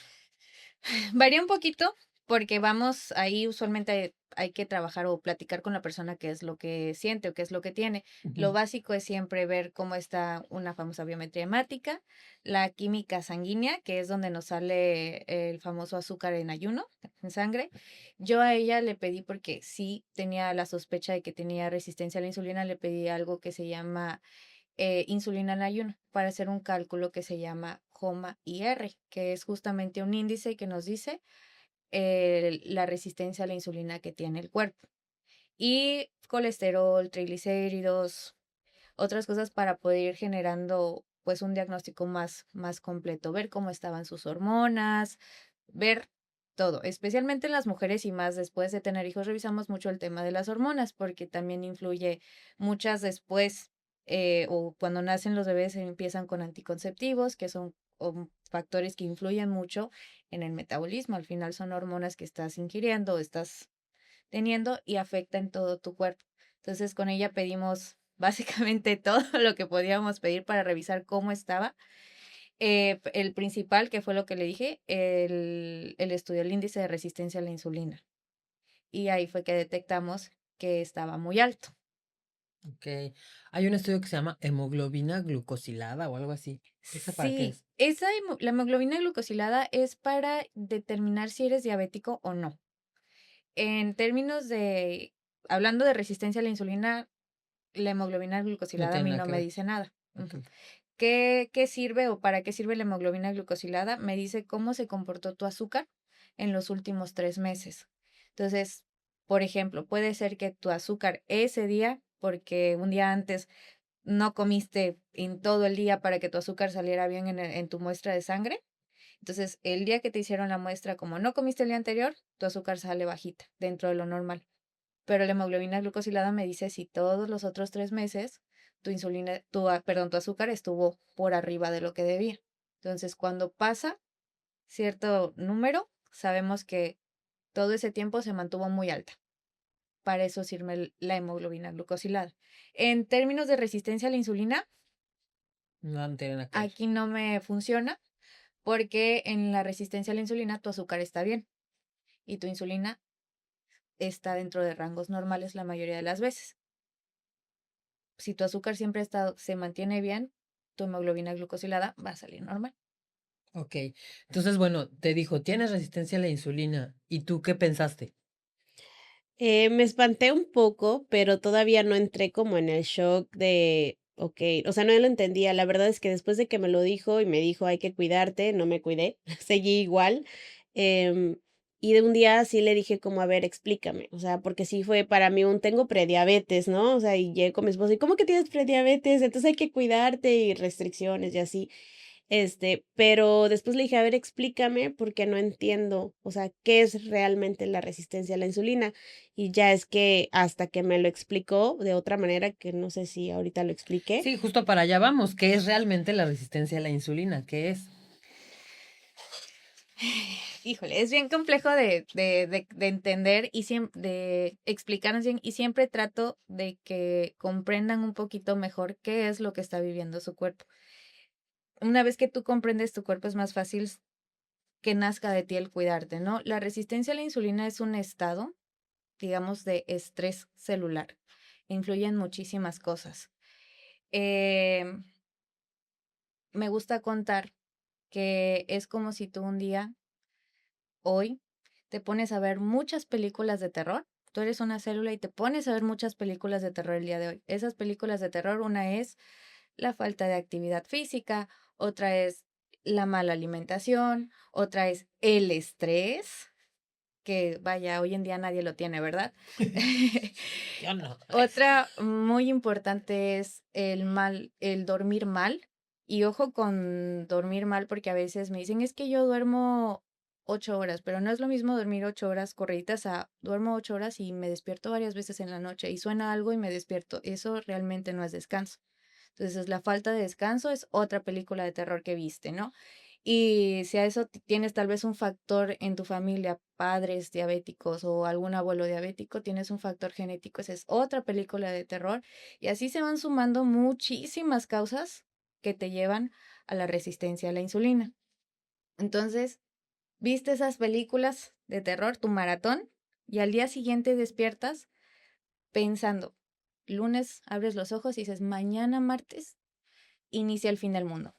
Varía un poquito porque vamos ahí usualmente hay que trabajar o platicar con la persona qué es lo que siente o qué es lo que tiene. Lo Ujú. básico es siempre ver cómo está una famosa biometría hemática, la química sanguínea, que es donde nos sale el famoso azúcar en ayuno, en sangre. Yo a ella le pedí porque sí tenía la sospecha de que tenía resistencia a la insulina, le pedí algo que se llama insulina en ayuno para hacer un cálculo que se llama HOMA-IR, que es justamente un índice que nos dice la resistencia a la insulina que tiene el cuerpo. Y colesterol, triglicéridos, otras cosas para poder ir generando pues un diagnóstico más completo, ver cómo estaban sus hormonas, ver todo, especialmente en las mujeres y más después de tener hijos, revisamos mucho el tema de las hormonas porque también influye muchas después o cuando nacen los bebés empiezan con anticonceptivos, que son factores que influyen mucho en el metabolismo. Al final son hormonas que estás ingiriendo, estás teniendo y afecta en todo tu cuerpo. Entonces con ella pedimos básicamente todo lo que podíamos pedir para revisar cómo estaba. El principal, que fue lo que le dije, el estudio, el índice de resistencia a la insulina. Y ahí fue que detectamos que estaba muy alto. Ok. Hay un estudio que se llama hemoglobina glucosilada o algo así. ¿Esa para qué Sí, es? la hemoglobina glucosilada es para determinar si eres diabético o no. En términos de, hablando de resistencia a la insulina, la hemoglobina No glucosilada a tiene mí nada no que me ver. dice nada. Ok. Ujú. ¿Qué sirve o para qué sirve la hemoglobina glucosilada? Me dice cómo se comportó tu azúcar en los últimos 3 meses. Entonces, por ejemplo, puede ser que tu azúcar ese día, porque un día antes no comiste en todo el día para que tu azúcar saliera bien en tu muestra de sangre. Entonces, el día que te hicieron la muestra, como no comiste el día anterior, tu azúcar sale bajita, dentro de lo normal. Pero la hemoglobina glucosilada me dice si todos los otros 3 meses tu insulina, perdón, tu azúcar estuvo por arriba de lo que debía. Entonces, cuando pasa cierto número, sabemos que todo ese tiempo se mantuvo muy alta. Para eso sirve la hemoglobina glucosilada. En términos de resistencia a la insulina, No tiene nada que ver. aquí no me funciona porque en la resistencia a la insulina tu azúcar está bien y tu insulina está dentro de rangos normales la mayoría de las veces. Si tu azúcar siempre se mantiene bien, tu hemoglobina glucosilada va a salir normal. Ok. Entonces, bueno, te dijo, tienes resistencia a la insulina. ¿Y tú qué pensaste? Me espanté un poco, pero todavía no entré como en el shock de, ok, o sea, no lo entendía. La verdad es que después de que me lo dijo y me dijo hay que cuidarte, no me cuidé, seguí igual. em, y de un día sí le dije como, a ver, explícame, o sea, porque sí fue para mí un tengo prediabetes, ¿no? O sea, y llegué con mi esposo y, ¿cómo que tienes prediabetes? Entonces hay que cuidarte y restricciones y así. Pero después le dije, a ver, explícame porque no entiendo, o sea, qué es realmente la resistencia a la insulina. Y ya es que hasta que me lo explicó de otra manera, que no sé si ahorita lo expliqué. Sí, justo para allá vamos. ¿Qué es realmente la resistencia a la insulina? ¿Qué es? Híjole, es bien complejo de entender y de explicarnos bien y siempre trato de que comprendan un poquito mejor qué es lo que está viviendo su cuerpo. Una vez que tú comprendes tu cuerpo es más fácil que nazca de ti el cuidarte, ¿no? La resistencia a la insulina es un estado, digamos, de estrés celular. Influyen muchísimas cosas. Em, Me gusta contar que es como si tú un día, hoy, te pones a ver muchas películas de terror. Tú eres una célula y te pones a ver muchas películas de terror el día de hoy. Esas películas de terror, una es la falta de actividad física, otra es la mala alimentación, otra es el estrés, que vaya, hoy en día nadie lo tiene, ¿verdad? Yo no. Otra muy importante es el dormir mal. Y ojo con dormir mal, porque a veces me dicen, es que yo duermo 8 horas, pero no es lo mismo dormir 8 horas corriditas a duermo 8 horas y me despierto varias veces en la noche y suena algo y me despierto. Eso realmente no es descanso. Entonces, la falta de descanso es otra película de terror que viste, ¿no? Y si a eso tienes tal vez un factor en tu familia, padres diabéticos o algún abuelo diabético, tienes un factor genético, esa es otra película de terror. Y así se van sumando muchísimas causas que te llevan a la resistencia a la insulina. Entonces, viste esas películas de terror, tu maratón, y al día siguiente despiertas pensando, lunes abres los ojos y dices, mañana martes inicia el fin del mundo.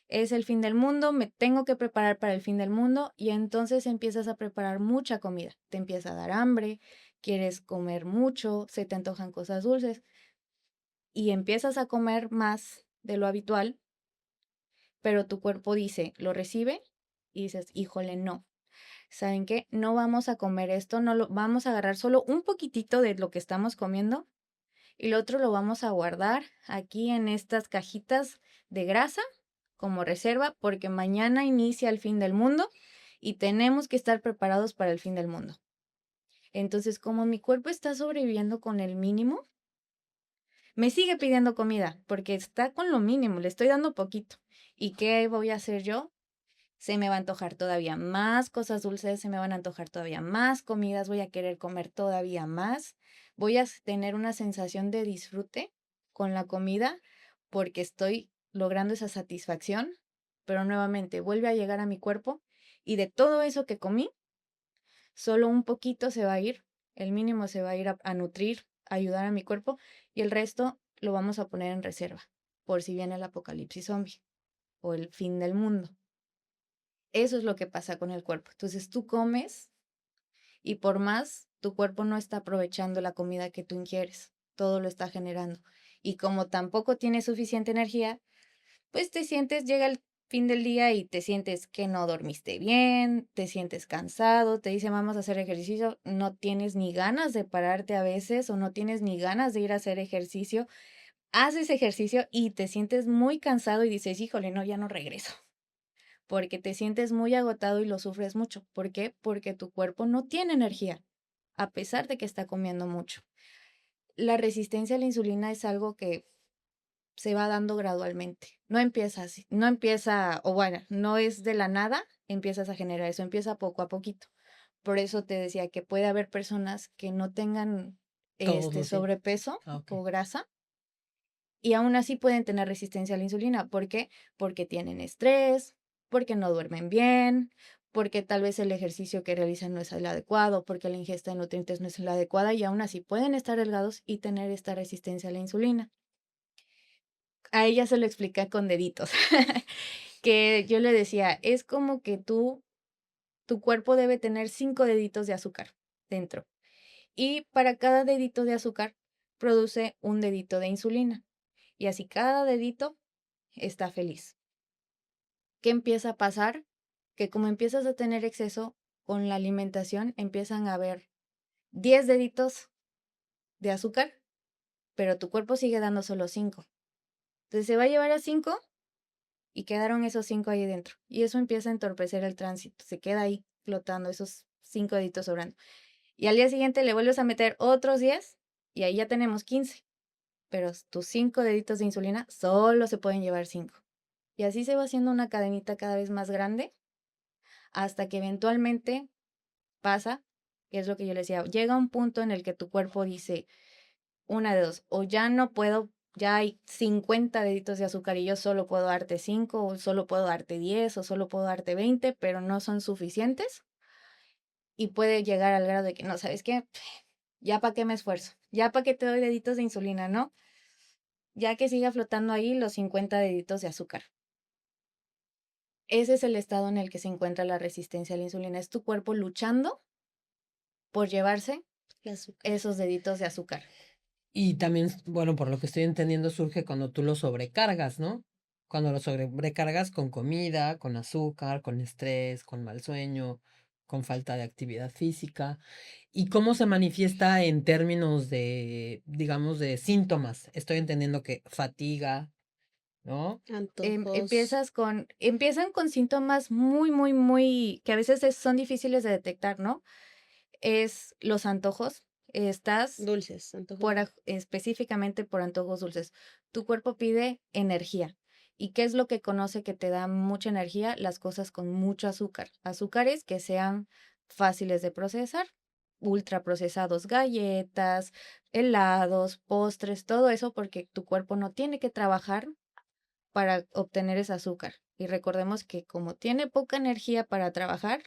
Es el fin del mundo, me tengo que preparar para el fin del mundo y entonces empiezas a preparar mucha comida. Te empieza a dar hambre, quieres comer mucho, se te antojan cosas dulces y empiezas a comer más de lo habitual, pero tu cuerpo dice, lo recibe y dices, híjole, no. ¿Saben qué? No vamos a comer esto, no lo vamos a agarrar solo un poquitito de lo que estamos comiendo y lo otro lo vamos a guardar aquí en estas cajitas de grasa como reserva porque mañana inicia el fin del mundo y tenemos que estar preparados para el fin del mundo. Entonces, como mi cuerpo está sobreviviendo con el mínimo, me sigue pidiendo comida porque está con lo mínimo, le estoy dando poquito. ¿Y qué voy a hacer yo? Se me va a antojar todavía más cosas dulces, se me van a antojar todavía más comidas, voy a querer comer todavía más, voy a tener una sensación de disfrute con la comida porque estoy logrando esa satisfacción, pero nuevamente vuelve a llegar a mi cuerpo y de todo eso que comí, solo un poquito se va a ir, el mínimo se va a ir a nutrir, a ayudar a mi cuerpo y el resto lo vamos a poner en reserva por si viene el apocalipsis zombie o el fin del mundo. Eso es lo que pasa con el cuerpo. Entonces tú comes y por más tu cuerpo no está aprovechando la comida que tú ingieres, todo lo está generando. Y como tampoco tienes suficiente energía, pues te sientes, llega el fin del día y te sientes que no dormiste bien, te sientes cansado, te dicen vamos a hacer ejercicio, no tienes ni ganas de pararte a veces o no tienes ni ganas de ir a hacer ejercicio, haces ejercicio y te sientes muy cansado y dices, híjole, no, ya no regreso porque te sientes muy agotado y lo sufres mucho. ¿Por qué? Porque tu cuerpo no tiene energía, a pesar de que está comiendo mucho. La resistencia a la insulina es algo que se va dando gradualmente. No empieza así, no empieza, o bueno, no es de la nada, empiezas a generar eso, empieza poco a poquito. Por eso te decía que puede haber personas que no tengan Todos los días. sobrepeso Ah, ok. o grasa y aún así pueden tener resistencia a la insulina. ¿Por qué? Porque tienen estrés, porque no duermen bien, porque tal vez el ejercicio que realizan no es el adecuado, porque la ingesta de nutrientes no es la adecuada y aún así pueden estar delgados y tener esta resistencia a la insulina. A ella se lo explica con deditos, que yo le decía, es como que tu cuerpo debe tener 5 deditos de azúcar dentro y para cada dedito de azúcar produce un dedito de insulina y así cada dedito está feliz. ¿Qué empieza a pasar? Que como empiezas a tener exceso con la alimentación, empiezan a haber 10 deditos de azúcar, pero tu cuerpo sigue dando solo 5. Entonces se va a llevar a 5 y quedaron esos 5 ahí dentro. Y eso empieza a entorpecer el tránsito. Se queda ahí flotando esos 5 deditos sobrando. Y al día siguiente le vuelves a meter otros 10 y ahí ya tenemos 15. Pero tus 5 deditos de insulina solo se pueden llevar 5. Y así se va haciendo una cadenita cada vez más grande hasta que eventualmente pasa, que es lo que yo le decía, llega un punto en el que tu cuerpo dice, una de dos, o ya no puedo, ya hay 50 deditos de azúcar y yo solo puedo darte 5, o solo puedo darte 10, o solo puedo darte 20, pero no son suficientes. Y puede llegar al grado de que, no, ¿sabes qué? Ya para qué me esfuerzo, ya para qué te doy deditos de insulina, ¿no? Ya que siga flotando ahí los 50 deditos de azúcar. Ese es el estado en el que se encuentra la resistencia a la insulina. Es tu cuerpo luchando por llevarse El azúcar. esos deditos de azúcar. Y también, bueno, por lo que estoy entendiendo, surge cuando tú lo sobrecargas, ¿no? Cuando lo sobrecargas con comida, con azúcar, con estrés, con mal sueño, con falta de actividad física. ¿Y cómo se manifiesta en términos de, digamos, de síntomas? Estoy entendiendo que fatiga, ¿no? Antojos. Empiezan con síntomas muy, muy, muy, que a veces son difíciles de detectar, ¿no? Es los antojos. Estás Dulces, antojos. específicamente por antojos dulces. Tu cuerpo pide energía. ¿Y qué es lo que conoce que te da mucha energía? Las cosas con mucho azúcar. Azúcares que sean fáciles de procesar, ultraprocesados, galletas, helados, postres, todo eso porque tu cuerpo no tiene que trabajar para obtener ese azúcar. Y recordemos que como tiene poca energía para trabajar,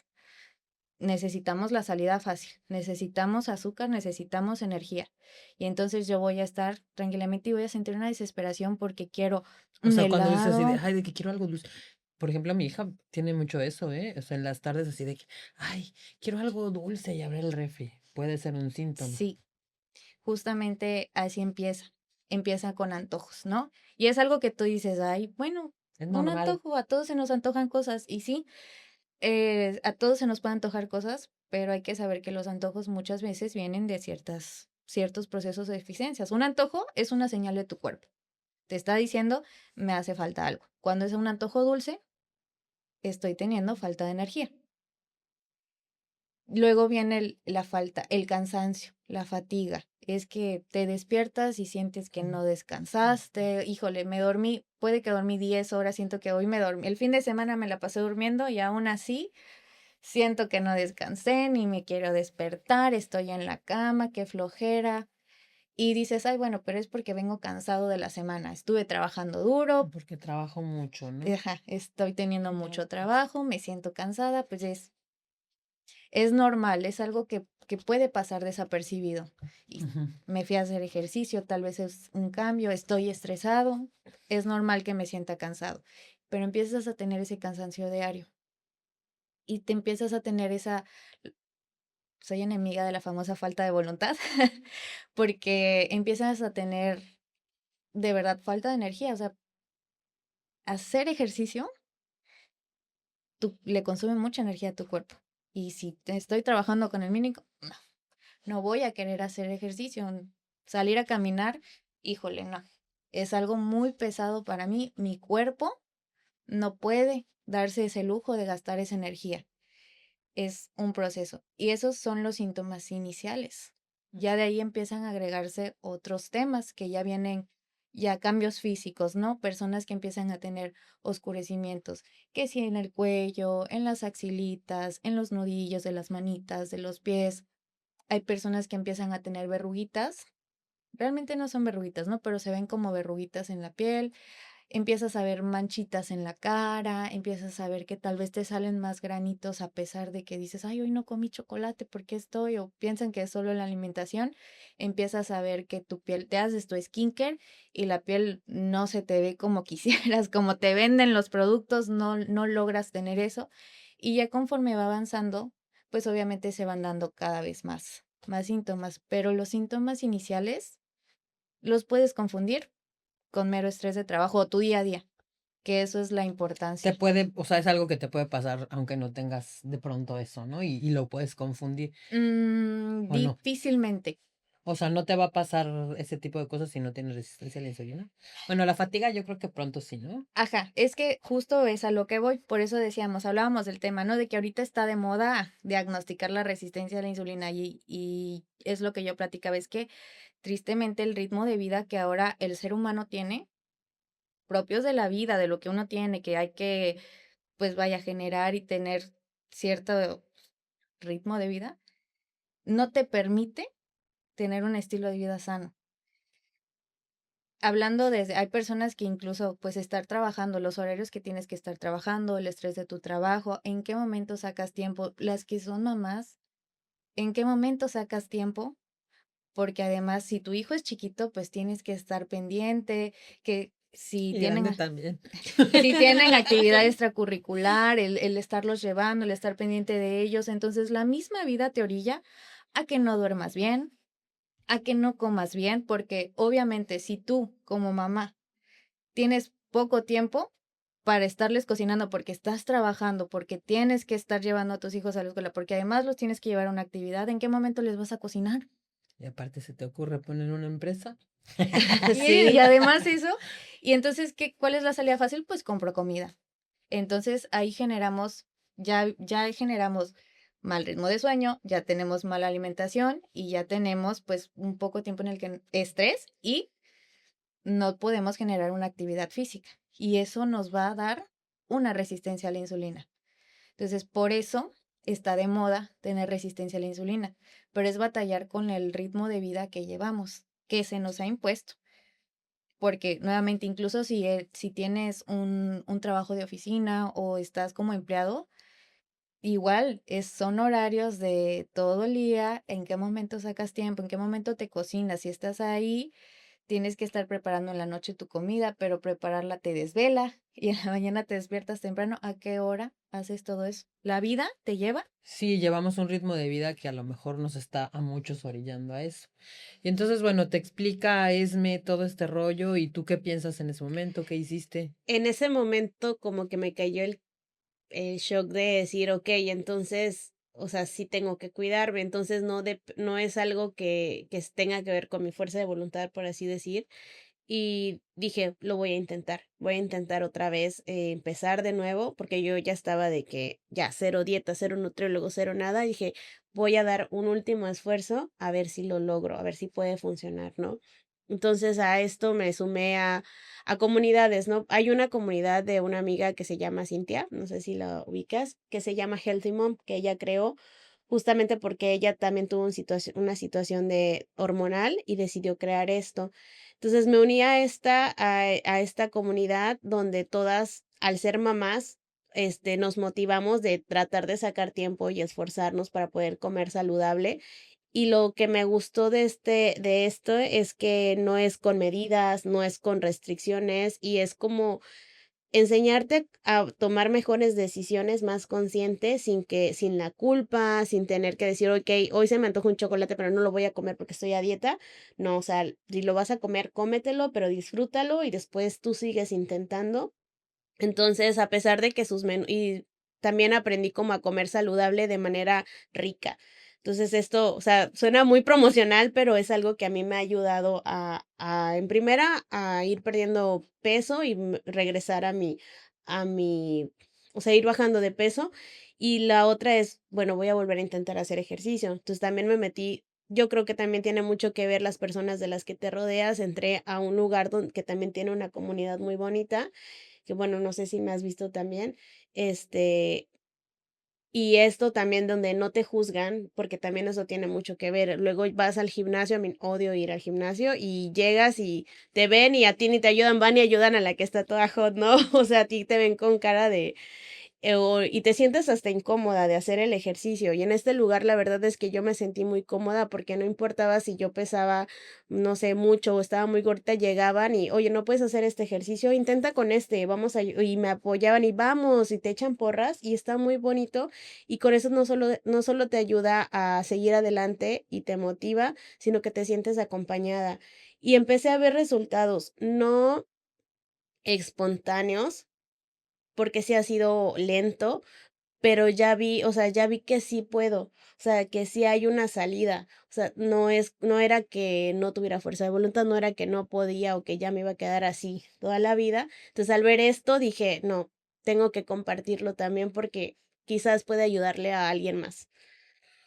necesitamos la salida fácil, necesitamos azúcar, necesitamos energía. Y entonces yo voy a estar tranquilamente y voy a sentir una desesperación porque quiero O un sea, cuando dices así de, helado. ay, de que quiero algo dulce. Por ejemplo, mi hija tiene mucho eso, ¿eh? O sea, en las tardes así de que, ay, quiero algo dulce y abre el refri. Puede ser un síntoma. Sí, justamente así empieza. Empieza con antojos, ¿no? Y es algo que tú dices, ay, bueno, Es un normal. antojo, a todos se nos antojan cosas. Y sí, a todos se nos pueden antojar cosas, pero hay que saber que los antojos muchas veces vienen de ciertos procesos de deficiencias. Un antojo es una señal de tu cuerpo. Te está diciendo, me hace falta algo. Cuando es un antojo dulce, estoy teniendo falta de energía. Luego viene la falta, el cansancio, la fatiga. Es que te despiertas y sientes que no descansaste. Híjole, me dormí, puede que dormí 10 horas, siento que hoy me dormí. El fin de semana me la pasé durmiendo y aún así siento que no descansé, ni me quiero despertar, estoy en la cama, qué flojera. Y dices, ay, bueno, pero es porque vengo cansado de la semana. Estuve trabajando duro, Porque trabajo mucho, ¿no? ajá, estoy teniendo mucho trabajo, me siento cansada, pues es normal, es algo que puede pasar desapercibido. Y Ujú. me fui a hacer ejercicio, tal vez es un cambio, estoy estresado, es normal que me sienta cansado, pero empiezas a tener ese cansancio diario y te empiezas a tener esa, soy enemiga de la famosa falta de voluntad, porque empiezas a tener de verdad falta de energía, o sea, hacer ejercicio le consume mucha energía a tu cuerpo. Y si estoy trabajando con el mínimo, no voy a querer hacer ejercicio. Salir a caminar, híjole, no. Es algo muy pesado para mí. Mi cuerpo no puede darse ese lujo de gastar esa energía. Es un proceso. Y esos son los síntomas iniciales. Ya de ahí empiezan a agregarse otros temas que ya vienen, ya cambios físicos, ¿no? Personas que empiezan a tener oscurecimientos, que si en el cuello, en las axilitas, en los nudillos de las manitas, de los pies. Hay personas que empiezan a tener verruguitas. Realmente no son verruguitas, ¿no? Pero se ven como verruguitas en la piel. Empiezas a ver manchitas en la cara, empiezas a ver que tal vez te salen más granitos a pesar de que dices, ay, hoy no comí chocolate, ¿por qué estoy? O piensan que es solo la alimentación. Empiezas a ver que tu piel, te haces tu skincare y la piel no se te ve como quisieras, como te venden los productos, no logras tener eso. Y ya conforme va avanzando, pues obviamente se van dando cada vez más síntomas, pero los síntomas iniciales los puedes confundir con mero estrés de trabajo o tu día a día, que eso es la Te importancia. puede, o sea, es algo que te puede pasar aunque no tengas de pronto eso, ¿no? Y lo puedes confundir o no. Difícilmente. O sea, no te va a pasar ese tipo de cosas si no tienes resistencia a la insulina. Bueno, la fatiga yo creo que pronto sí, ¿no? Ajá, es que justo es a lo que voy, por eso decíamos, hablábamos del tema, ¿no? De que ahorita está de moda diagnosticar la resistencia a la insulina y es lo que yo platicaba, es que tristemente el ritmo de vida que ahora el ser humano tiene, propios de la vida, de lo que uno tiene, que hay que, pues vaya, generar y tener cierto ritmo de vida, no te permite tener un estilo de vida sano. Hablando desde, hay personas que incluso pues estar trabajando, los horarios que tienes que estar trabajando, el estrés de tu trabajo, en qué momento sacas tiempo, las que son mamás, en qué momento sacas tiempo, porque además si tu hijo es chiquito, pues tienes que estar pendiente, que si Y tienen, grande también. si tienen actividad extracurricular, el estarlos llevando, el estar pendiente de ellos, entonces la misma vida te orilla a que no duermas bien, a que no comas bien, porque obviamente si tú como mamá tienes poco tiempo, para estarles cocinando, porque estás trabajando, porque tienes que estar llevando a tus hijos a la escuela, porque además los tienes que llevar a una actividad, ¿en qué momento les vas a cocinar? Y aparte se te ocurre poner una empresa. Y Sí. además eso, y entonces, ¿cuál es la salida fácil? Pues compro comida. Entonces ahí ya generamos mal ritmo de sueño, ya tenemos mala alimentación y ya tenemos pues un poco tiempo en el que estrés y no podemos generar una actividad física. Y eso nos va a dar una resistencia a la insulina. Entonces, por eso está de moda tener resistencia a la insulina, pero es batallar con el ritmo de vida que llevamos, que se nos ha impuesto. Porque nuevamente, incluso si tienes un trabajo de oficina o estás como empleado, igual son horarios de todo el día, en qué momento sacas tiempo, en qué momento te cocinas. Si estás ahí, tienes que estar preparando en la noche tu comida, pero prepararla te desvela y en la mañana te despiertas temprano. ¿A qué hora haces todo eso? ¿La vida te lleva? Sí, llevamos un ritmo de vida que a lo mejor nos está a muchos orillando a eso. Y entonces, bueno, te explica Esme todo este rollo y tú qué piensas en ese momento, qué hiciste. En ese momento como que me cayó el shock de decir, ok, entonces, o sea, sí tengo que cuidarme, entonces no es algo que tenga que ver con mi fuerza de voluntad, por así decir. Y dije, lo voy a intentar otra vez, empezar de nuevo, porque yo ya estaba de que ya cero dieta, cero nutriólogo, cero nada. Dije, voy a dar un último esfuerzo a ver si lo logro, a ver si puede funcionar, ¿no? Entonces a esto me sumé a comunidades, ¿no? Hay una comunidad de una amiga que se llama Cintia, no sé si la ubicas, que se llama Healthy Mom, que ella creó justamente porque ella también tuvo una situación de hormonal y decidió crear esto. Entonces me uní a esta comunidad donde todas, al ser mamás, nos motivamos de tratar de sacar tiempo y esforzarnos para poder comer saludable. Y lo que me gustó de esto es que no es con medidas, no es con restricciones y es como enseñarte a tomar mejores decisiones más conscientes sin la culpa, sin tener que decir, ok, hoy se me antoja un chocolate, pero no lo voy a comer porque estoy a dieta. No, o sea, si lo vas a comer, cómetelo, pero disfrútalo y después tú sigues intentando. Entonces, a pesar de que sus menús, y también aprendí como a comer saludable de manera rica. Entonces, esto, o sea, suena muy promocional, pero es algo que a mí me ha ayudado en primera, a ir perdiendo peso y regresar o sea, ir bajando de peso. Y la otra es, bueno, voy a volver a intentar hacer ejercicio. Entonces, también me metí. Yo creo que también tiene mucho que ver las personas de las que te rodeas. Entré a un lugar que también tiene una comunidad muy bonita que bueno, no sé si me has visto también, este, y esto también donde no te juzgan, porque también eso tiene mucho que ver. Luego vas al gimnasio, a mí odio ir al gimnasio, y llegas y te ven y a ti ni te ayudan, van y ayudan a la que está toda hot, ¿no? O sea, a ti te ven con cara de, y te sientes hasta incómoda de hacer el ejercicio. Y en este lugar la verdad es que yo me sentí muy cómoda porque no importaba si yo pesaba, no sé, mucho o estaba muy gordita, llegaban y, oye, no puedes hacer este ejercicio, intenta con este, y me apoyaban y vamos, y te echan porras y está muy bonito. Y con eso no solo te ayuda a seguir adelante y te motiva, sino que te sientes acompañada. Y empecé a ver resultados, no espontáneos, porque sí ha sido lento, pero ya vi, o sea, ya vi que sí puedo, o sea, que sí hay una salida, o sea, no era que no tuviera fuerza de voluntad, no era que no podía o que ya me iba a quedar así toda la vida. Entonces, al ver esto, dije, no, tengo que compartirlo también porque quizás puede ayudarle a alguien más.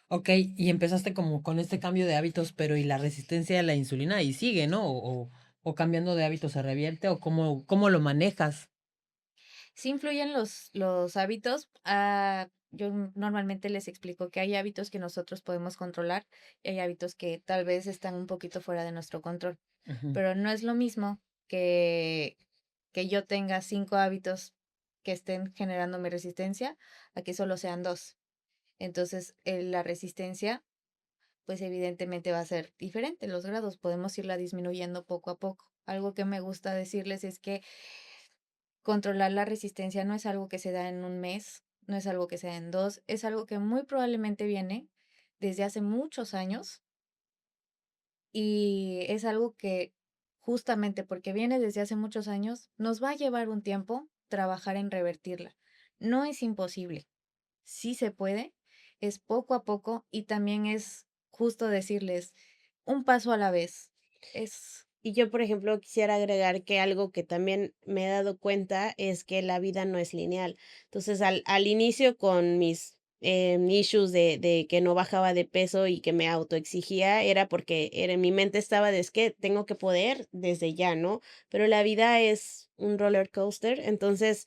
Ok, y empezaste como con este cambio de hábitos, pero ¿y la resistencia a la insulina? Y sigue, ¿no? O cambiando de hábitos se revierte, o cómo lo manejas. Sí influyen los hábitos. Yo normalmente les explico que hay hábitos que nosotros podemos controlar y hay hábitos que tal vez están un poquito fuera de nuestro control. Ujú. Pero no es lo mismo que yo tenga 5 hábitos que estén generando mi resistencia a que solo sean 2. Entonces, la resistencia, pues evidentemente va a ser diferente. Los grados podemos irla disminuyendo poco a poco. Algo que me gusta decirles es que controlar la resistencia no es algo que se da en un mes, no es algo que se da en 2, es algo que muy probablemente viene desde hace muchos años y es algo que justamente porque viene desde hace muchos años nos va a llevar un tiempo trabajar en revertirla. No es imposible, sí se puede, es poco a poco y también es justo decirles un paso a la vez. Es, Y yo, por ejemplo, quisiera agregar que algo que también me he dado cuenta es que la vida no es lineal. Entonces, al inicio con mis issues de que no bajaba de peso y que me autoexigía, era porque era, en mi mente estaba de es que tengo que poder desde ya, ¿no? Pero la vida es un roller coaster, entonces,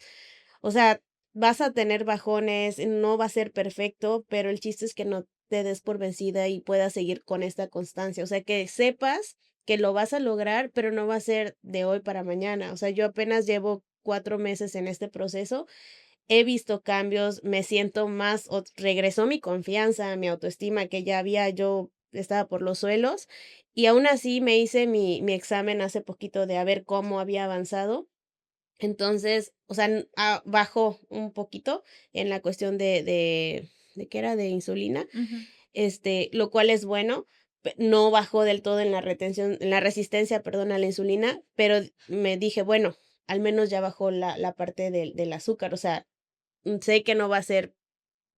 o sea, vas a tener bajones, no va a ser perfecto, pero el chiste es que no te des por vencida y puedas seguir con esta constancia. O sea, que sepas que lo vas a lograr, pero no va a ser de hoy para mañana. O sea, yo apenas llevo 4 meses en este proceso, he visto cambios, me siento más, regresó mi confianza, mi autoestima, que ya había yo estaba por los suelos, y aún así me hice mi examen hace poquito de a ver cómo había avanzado. Entonces, o sea, bajó un poquito en la cuestión ¿de qué era? De insulina, ujú. lo cual es bueno. No bajó del todo en la retención, en la resistencia, perdón, a la insulina, pero me dije, bueno, al menos ya bajó la parte del azúcar. O sea, sé que no va a ser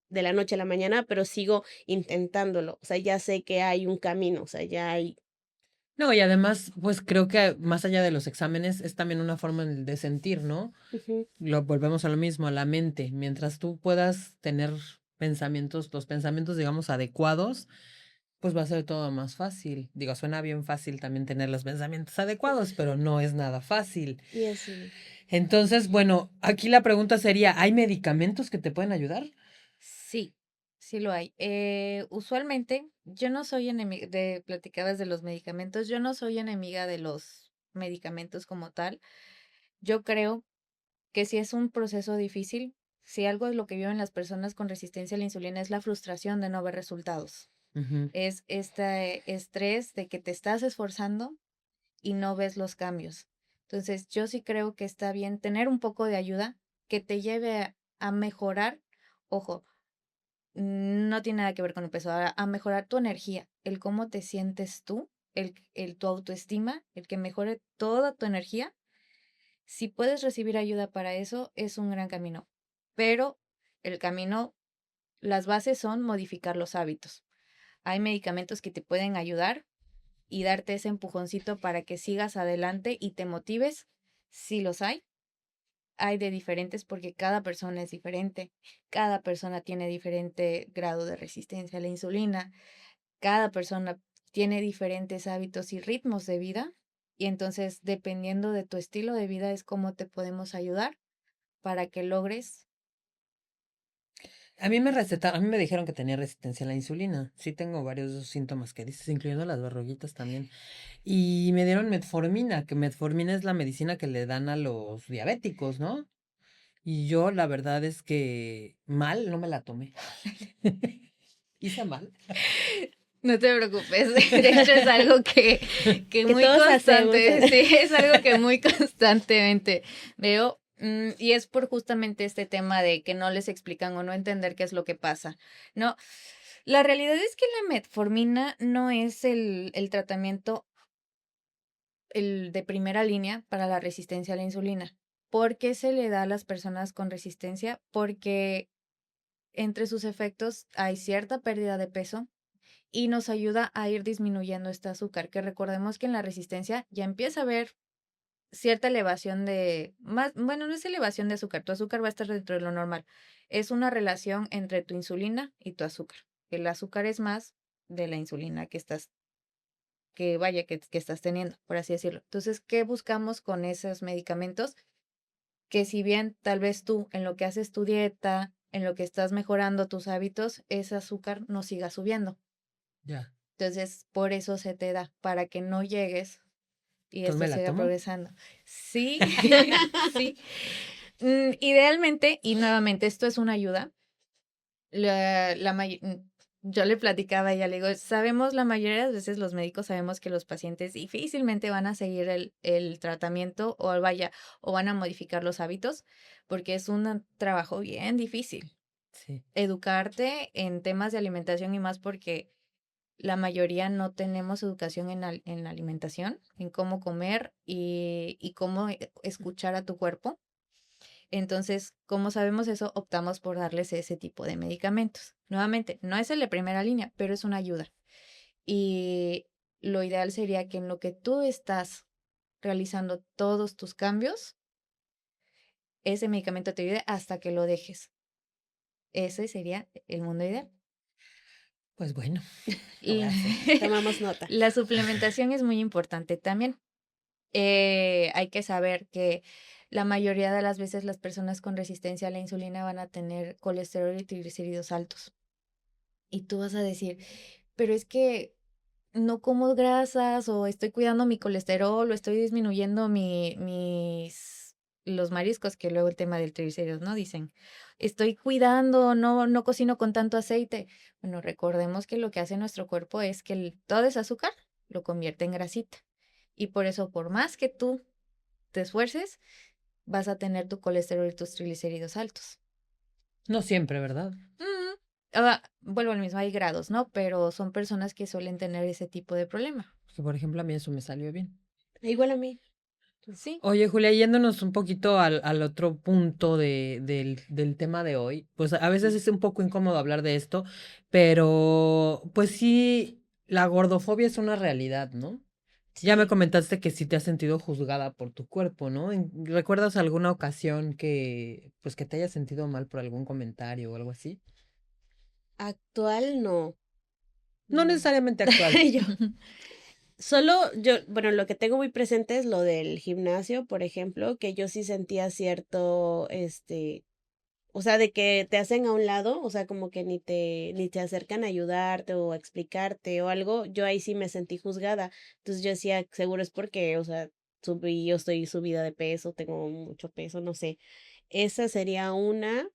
de la noche a la mañana, pero sigo intentándolo. O sea, ya sé que hay un camino, o sea, ya hay. No, y además, pues creo que más allá de los exámenes es también una forma de sentir, ¿no? Ujú. Lo volvemos a lo mismo, a la mente. Mientras tú puedas tener pensamientos, los pensamientos, digamos, adecuados, pues va a ser todo más fácil. Digo, suena bien fácil también tener los pensamientos adecuados, pero no es nada fácil. Y así. Entonces, bueno, aquí la pregunta sería, ¿hay medicamentos que te pueden ayudar? Sí, sí lo hay. Usualmente, yo no soy enemiga de, platicabas de los medicamentos, yo no soy enemiga de los medicamentos como tal. Yo creo que si es un proceso difícil, si algo es lo que viven las personas con resistencia a la insulina es la frustración de no ver resultados. Ujú. Es este estrés de que te estás esforzando y no ves los cambios. Entonces, yo sí creo que está bien tener un poco de ayuda que te lleve a mejorar. Ojo, no tiene nada que ver con el peso, a mejorar tu energía, el cómo te sientes tú, tu autoestima, el que mejore toda tu energía. Si puedes recibir ayuda para eso, es un gran camino. Pero el camino, las bases son modificar los hábitos. Hay medicamentos que te pueden ayudar y darte ese empujoncito para que sigas adelante y te motives. Si los hay de diferentes porque cada persona es diferente, cada persona tiene diferente grado de resistencia a la insulina, cada persona tiene diferentes hábitos y ritmos de vida y entonces dependiendo de tu estilo de vida es cómo te podemos ayudar para que logres. A mí me recetaron, a mí me dijeron que tenía resistencia a la insulina. Sí tengo varios de esos síntomas que dices, incluyendo las verruguitas también. Y me dieron metformina, que metformina es la medicina que le dan a los diabéticos, ¿no? Y yo la verdad es que mal no me la tomé. Hice mal. No te preocupes, de hecho es algo que Que muy todos hacemos. constante, sí, es algo que muy constantemente veo y es por justamente este tema de que no les explican o no entender qué es lo que pasa. No, la realidad es que la metformina no es el tratamiento el de primera línea para la resistencia a la insulina. ¿Por qué se le da a las personas con resistencia? Porque entre sus efectos hay cierta pérdida de peso y nos ayuda a ir disminuyendo este azúcar, que recordemos que en la resistencia ya empieza a haber cierta elevación de, más, bueno, no es elevación de azúcar, tu azúcar va a estar dentro de lo normal. Es una relación entre tu insulina y tu azúcar. El azúcar es más de la insulina que estás, que vaya, que estás teniendo, por así decirlo. Entonces, ¿qué buscamos con esos medicamentos? Que si bien tal vez tú en lo que haces tu dieta, en lo que estás mejorando tus hábitos, ese azúcar no siga subiendo. Ya. Entonces, por eso se te da, para que no llegues y Entonces esto me la siga tomo. progresando. Sí, sí. Idealmente, y nuevamente, esto es una ayuda. Yo le platicaba a ella, le digo, sabemos, la mayoría de las veces los médicos sabemos que los pacientes difícilmente van a seguir el tratamiento o vaya, o van a modificar los hábitos, porque es un trabajo bien difícil. Sí. Educarte en temas de alimentación y más porque la mayoría no tenemos educación en la alimentación, en cómo comer y cómo escuchar a tu cuerpo. Entonces, como sabemos eso, optamos por darles ese tipo de medicamentos. Nuevamente, no es el de primera línea, pero es una ayuda. Y lo ideal sería que en lo que tú estás realizando todos tus cambios, ese medicamento te ayude hasta que lo dejes. Ese sería el mundo ideal. Pues bueno, lo voy a hacer. Tomamos nota. La suplementación es muy importante también. Hay que saber que la mayoría de las veces las personas con resistencia a la insulina van a tener colesterol y triglicéridos altos. Y tú vas a decir, pero es que no como grasas o estoy cuidando mi colesterol o estoy disminuyendo los mariscos, que luego el tema del triglicéridos, ¿no? Dicen, estoy cuidando, no cocino con tanto aceite. Bueno, recordemos que lo que hace nuestro cuerpo es que todo ese azúcar lo convierte en grasita. Y por eso, por más que tú te esfuerces, vas a tener tu colesterol y tus triglicéridos altos. No siempre, ¿verdad? Vuelvo al mismo, hay grados, ¿no? Pero son personas que suelen tener ese tipo de problema. Porque, por ejemplo, a mí eso me salió bien. Igual a mí. Sí. Oye, Julia, yéndonos un poquito al otro punto del tema de hoy, pues a veces es un poco incómodo hablar de esto, pero pues sí, la gordofobia es una realidad, ¿no? Ya me Sí. comentaste que sí te has sentido juzgada por tu cuerpo, ¿no? ¿Recuerdas alguna ocasión pues que te hayas sentido mal por algún comentario o algo así? Actual no. No No. necesariamente actual. Yo. Solo yo, bueno, lo que tengo muy presente es lo del gimnasio, por ejemplo, que yo sí sentía cierto, o sea, de que te hacen a un lado, o sea, como que ni te acercan a ayudarte o a explicarte o algo, yo ahí sí me sentí juzgada. Entonces yo decía, seguro es porque, o sea, yo estoy subida de peso, tengo mucho peso, no sé. Esa sería una.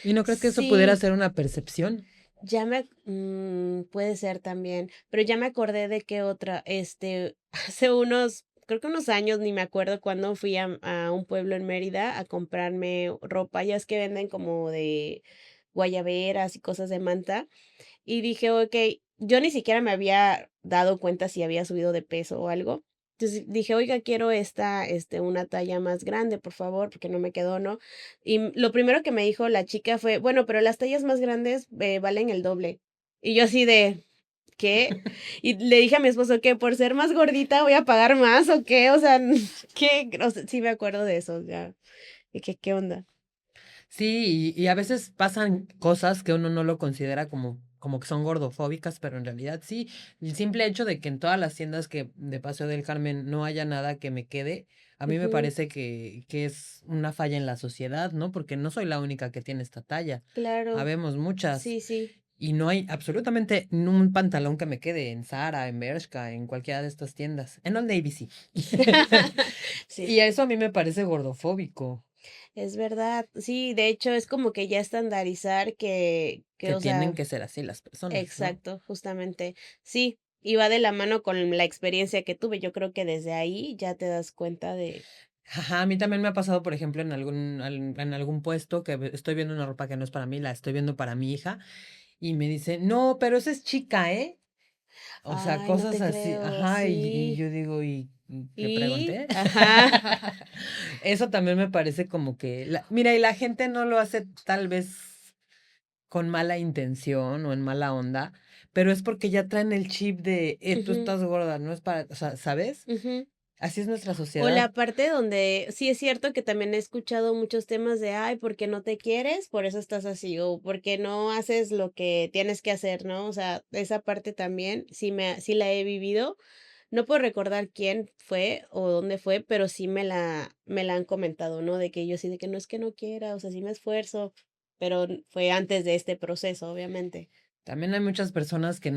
¿Y no crees que eso pudiera Sí, ser una percepción? puede ser también, pero ya me acordé de que otra, hace unos, creo que unos años, ni me acuerdo cuándo fui a un pueblo en Mérida a comprarme ropa, ya es que venden como de guayaberas y cosas de manta, y dije, ok, yo ni siquiera me había dado cuenta si había subido de peso o algo. Entonces dije, oiga, quiero una talla más grande, por favor, porque no me quedó, ¿no? Y lo primero que me dijo la chica fue, bueno, pero las tallas más grandes valen el doble. Y yo así de, ¿qué? Y le dije a mi esposo que por ser más gordita voy a pagar más o qué, o sea, ¿qué? O sea, sí me acuerdo de eso, ya. Y que, ¿qué onda? Sí, y a veces pasan cosas que uno no lo considera como que son gordofóbicas, pero en realidad sí. El simple hecho de que en todas las tiendas que de Paseo del Carmen no haya nada que me quede, a mí me Ujú, parece que es una falla en la sociedad, ¿no? Porque no soy la única que tiene esta talla. claro, Habemos muchas. sí, sí. Y no hay absolutamente un pantalón que me quede en Zara, en Bershka, en cualquiera de estas tiendas. En Old Navy sí. Sí. Y eso a mí me parece gordofóbico, Es verdad, sí, de hecho es como que ya estandarizar que o tienen sea, que ser así las personas, ¿no? exacto, justamente, sí, y va de la mano con la experiencia que tuve, yo creo que desde ahí ya te das cuenta de, Ajá, a mí también me ha pasado, por ejemplo, en algún puesto que estoy viendo una ropa que no es para mí, la estoy viendo para mi hija, y me dice, no, pero esa es chica, ¿eh? O sea, ay, no cosas te así, creo, ajá, y sí, yo digo, ¿y qué y, pregunté? ajá, Eso también me parece como que, mira, y la gente no lo hace tal vez con mala intención o en mala onda, pero es porque ya traen el chip de, tú ujú, estás gorda, no es para, o sea, ¿sabes? ujú. Así es nuestra O sociedad. la parte donde sí es cierto que también he escuchado muchos temas de, ay, ¿porque no te quieres? Por eso estás así, o porque no haces lo que tienes que hacer, ¿no? O sea, esa parte también sí la he vivido. No puedo recordar quién fue o dónde fue, pero sí me la han comentado, ¿no? De que yo sí, de que no es que no quiera, o sea, sí me esfuerzo, pero fue antes de este proceso, obviamente. También hay muchas personas que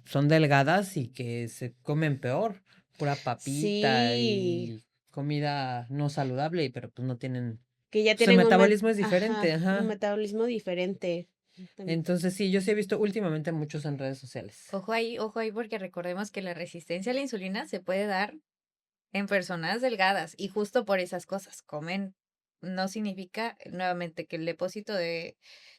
son delgadas y que se comen peor, pura papita Sí, y comida no saludable, pero pues no tienen, que ya pues el tienen metabolismo es diferente, ajá, un ajá. metabolismo diferente. Entonces sí, yo sí he visto últimamente muchos en redes sociales. Ojo ahí, porque recordemos que la resistencia a la insulina se puede dar en personas delgadas y justo por esas cosas. Comen no significa, nuevamente, que el depósito de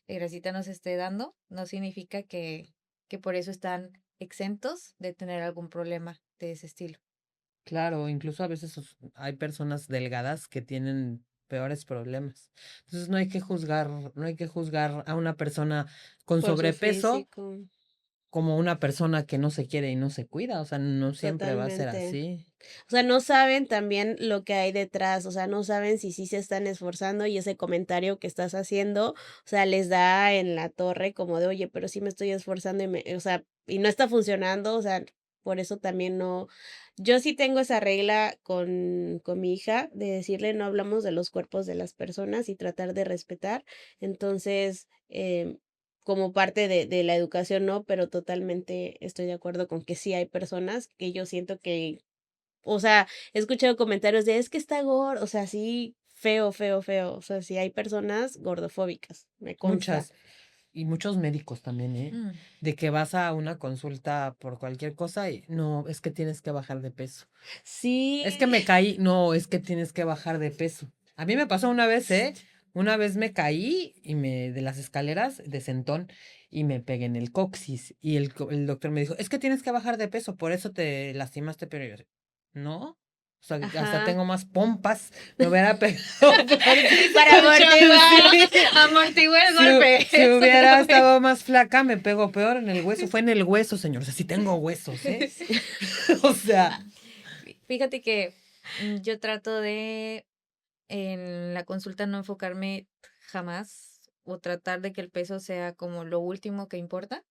grasita no se esté dando, no significa que por eso están exentos de tener algún problema de ese estilo. Claro, incluso a veces hay personas delgadas que tienen peores problemas. Entonces no hay que juzgar a una persona con Por su sobrepeso físico, como una persona que no se quiere y no se cuida, o sea, no siempre va a ser totalmente. así. O sea, no saben también lo que hay detrás, o sea, no saben si sí se están esforzando y ese comentario que estás haciendo, o sea, les da en la torre como de, oye, pero sí me estoy esforzando y o sea, y no está funcionando, o sea, por eso también no, yo sí tengo esa regla con mi hija de decirle no hablamos de los cuerpos de las personas y tratar de respetar, entonces, como parte de la educación, no, pero totalmente estoy de acuerdo con que sí hay personas que yo siento que o sea, he escuchado comentarios de es que está gordo, o sea, sí, feo, feo, feo. O sea, sí hay personas gordofóbicas, me consta. Muchas, y muchos médicos también, ¿eh? Mm. De que vas a una consulta por cualquier cosa y no, es que tienes que bajar de peso. Sí, Es que me caí, no, es que tienes que bajar de peso. A mí me pasó una vez, ¿eh? Una vez me caí de las escaleras de sentón y me pegué en el coxis y el doctor me dijo, es que tienes que bajar de peso, por eso te lastimaste, pero yo, ¿no? O sea, hasta ajá. tengo más pompas, me hubiera pegado Para amortiguar. Sí. Amortigua el Si, golpe. si Eso hubiera fue. estado más flaca, me pegó peor en el hueso. Fue en el hueso, señor. O sea, sí tengo huesos, ¿eh? O sea, Fíjate que yo trato de en la consulta no enfocarme jamás o tratar de que el peso sea como lo último que importa.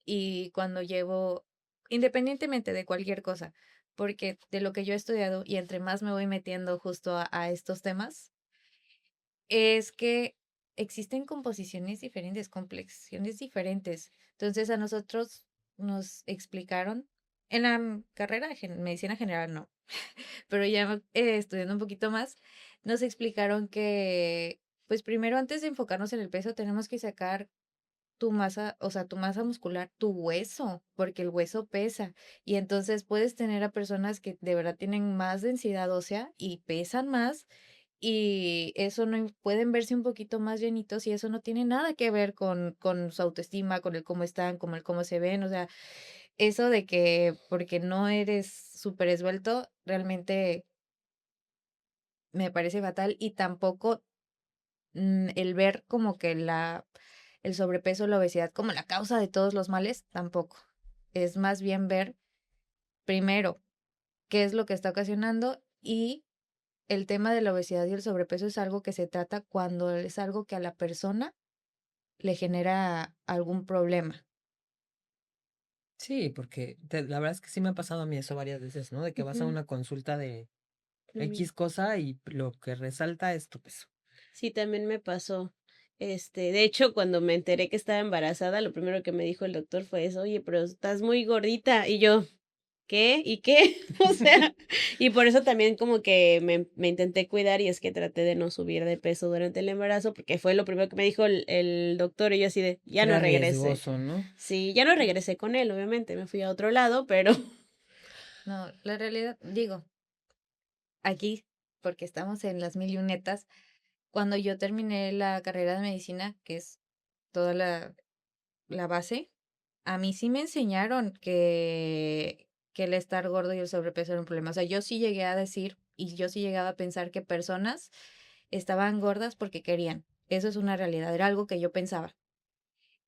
Y cuando llevo, independientemente de cualquier cosa, porque de lo que yo he estudiado y entre más me voy metiendo justo a estos temas, es que existen composiciones diferentes, complexiones diferentes. Entonces a nosotros nos explicaron, en la carrera de medicina general no, pero ya estudiando un poquito más, nos explicaron que, pues primero antes de enfocarnos en el peso, tenemos que sacar tu masa, o sea, tu masa muscular, tu hueso, porque el hueso pesa. Y entonces puedes tener a personas que de verdad tienen más densidad ósea y pesan más y eso no pueden verse un poquito más llenitos y eso no tiene nada que ver con su autoestima, con el cómo están, con el cómo se ven, o sea, eso de que porque no eres súper esbelto, realmente me parece fatal y tampoco el ver como que el sobrepeso, la obesidad como la causa de todos los males, tampoco. Es más bien ver primero qué es lo que está ocasionando y el tema de la obesidad y el sobrepeso es algo que se trata cuando es algo que a la persona le genera algún problema. sí, porque la verdad es que sí me ha pasado a mí eso varias veces, ¿no? De que vas a Ujú, una consulta de también. X cosa y lo que resalta es tu peso. Sí, también me pasó. De hecho, cuando me enteré que estaba embarazada, lo primero que me dijo el doctor fue eso, oye, pero estás muy gordita. Y yo, ¿qué? ¿Y qué? O sea, y por eso también como que me intenté cuidar y es que traté de no subir de peso durante el embarazo, porque fue lo primero que me dijo el doctor y yo así de, ya Que no era regresé. riesgoso, ¿no? Sí, ya no regresé con él, obviamente, me fui a otro lado, pero No, la realidad, digo, aquí, porque estamos en las mil y unetas, cuando yo terminé la carrera de medicina, que es toda la base, a mí sí me enseñaron que el estar gordo y el sobrepeso era un problema. O sea, yo sí llegué a decir y yo sí llegaba a pensar que personas estaban gordas porque querían. Eso es una realidad, era algo que yo pensaba.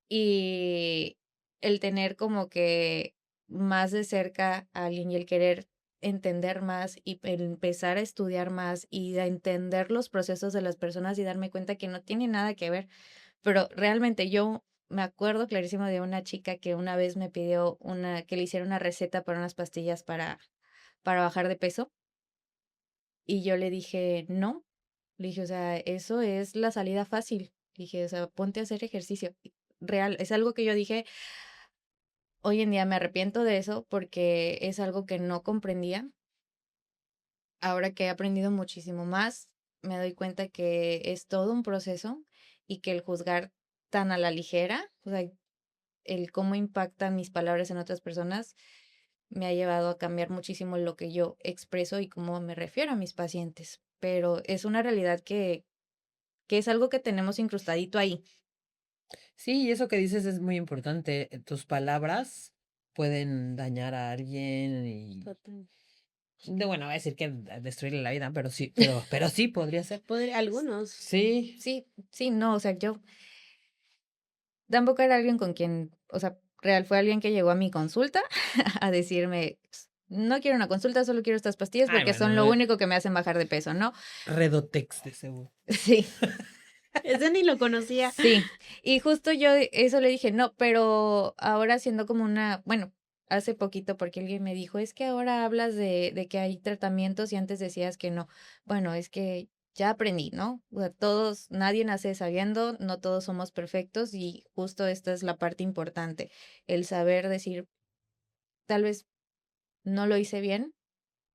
Y el tener como que más de cerca a alguien y el querer entender más y el empezar a estudiar más y a entender los procesos de las personas y darme cuenta que no tiene nada que ver. Pero realmente yo me acuerdo clarísimo de una chica que una vez me pidió que le hiciera una receta para unas pastillas para bajar de peso y yo le dije, no, le dije, o sea, eso es la salida fácil. Dije, o sea, ponte a hacer ejercicio. Real, es algo que yo dije, hoy en día me arrepiento de eso porque es algo que no comprendía. Ahora que he aprendido muchísimo más, me doy cuenta que es todo un proceso y que el juzgar tan a la ligera, o sea, el cómo impactan mis palabras en otras personas, me ha llevado a cambiar muchísimo lo que yo expreso y cómo me refiero a mis pacientes. Pero es una realidad que es algo que tenemos incrustadito ahí. Sí, y eso que dices es muy importante. Tus palabras pueden dañar a alguien total. Bueno, voy a decir que destruirle la vida, pero sí, pero sí podría ser. Algunos. Sí. Sí, no, o sea, yo tampoco era alguien con quien, o sea, real fue alguien que llegó a mi consulta a decirme, no quiero una consulta, solo quiero estas pastillas Ay, porque son lo bueno, único que me hacen bajar de peso, ¿no? Redotex de seguro. Sí, Ese ni lo conocía. sí. Y justo yo eso le dije, no, pero ahora siendo como bueno, hace poquito porque alguien me dijo, es que ahora hablas de que hay tratamientos y antes decías que no. Bueno, es que ya aprendí, ¿no? O sea, nadie nace sabiendo, no todos somos perfectos y justo esta es la parte importante, el saber decir, tal vez no lo hice bien,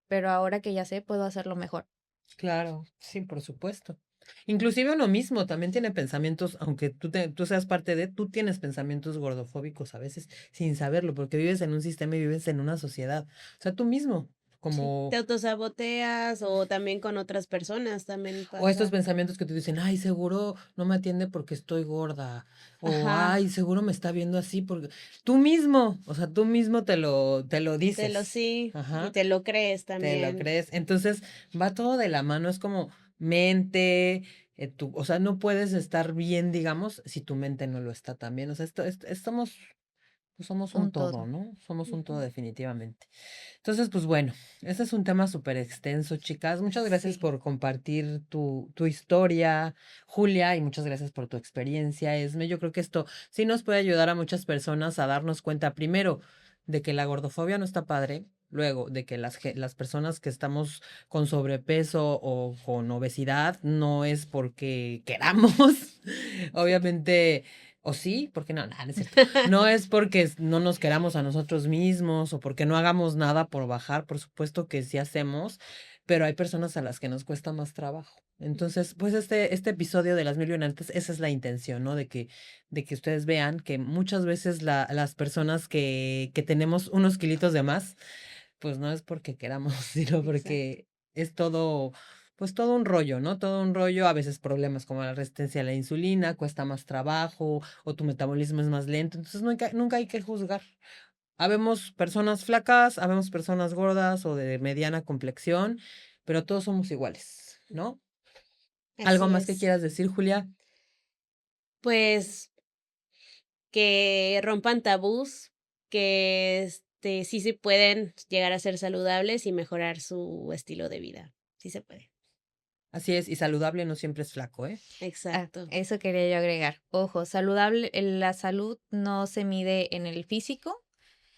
pero ahora que ya sé, puedo hacerlo mejor. Claro, sí, por supuesto. Inclusive uno mismo también tiene pensamientos, aunque tú seas parte tú tienes pensamientos gordofóbicos a veces sin saberlo, porque vives en un sistema y vives en una sociedad. O sea, tú mismo, Sí. Te como, autosaboteas o también con otras personas también o estos pasa. pensamientos que te dicen, ay, seguro no me atiende porque estoy gorda, o Ajá. ay, seguro me está viendo así porque tú mismo, o sea, tú mismo te lo dices. Sí, y Ajá. te lo crees ¿Te lo también. crees? Entonces va todo de la mano, es como mente, o sea, no puedes estar bien, digamos, si tu mente no lo está también. O sea, somos un Un todo, todo. ¿no? Somos un todo Ujú. definitivamente. Entonces, pues bueno, este es un tema súper extenso, chicas. Muchas gracias Sí. por compartir tu historia, Julia, y muchas gracias por tu experiencia, Esme. Yo creo que esto sí nos puede ayudar a muchas personas a darnos cuenta, primero, de que la gordofobia no está padre. Luego, de que las personas que estamos con sobrepeso o con obesidad no es porque queramos. Obviamente, o sí, porque no, nada, no es cierto. No es porque no nos queramos a nosotros mismos o porque no hagamos nada por bajar, por supuesto que sí hacemos, pero hay personas a las que nos cuesta más trabajo. Entonces, pues este episodio de las mil y una noches, esa es la intención, ¿no? De que ustedes vean que muchas veces las personas que tenemos unos kilitos de más, pues no es porque queramos, sino Exacto. porque es todo, pues todo un rollo, ¿no? Todo un rollo, a veces problemas como la resistencia a la insulina, cuesta más trabajo o tu metabolismo es más lento, entonces nunca hay que juzgar. Habemos personas flacas, habemos personas gordas o de mediana complexión, pero todos somos iguales, ¿no? ¿Algo Así más que es. quieras decir, Julia? Pues que rompan tabús, que sí se pueden llegar a ser saludables y mejorar su estilo de vida. Sí se puede. Así es, y saludable no siempre es flaco, ¿eh? Ah, Exacto. eso quería yo agregar. Ojo, la salud no se mide en el físico,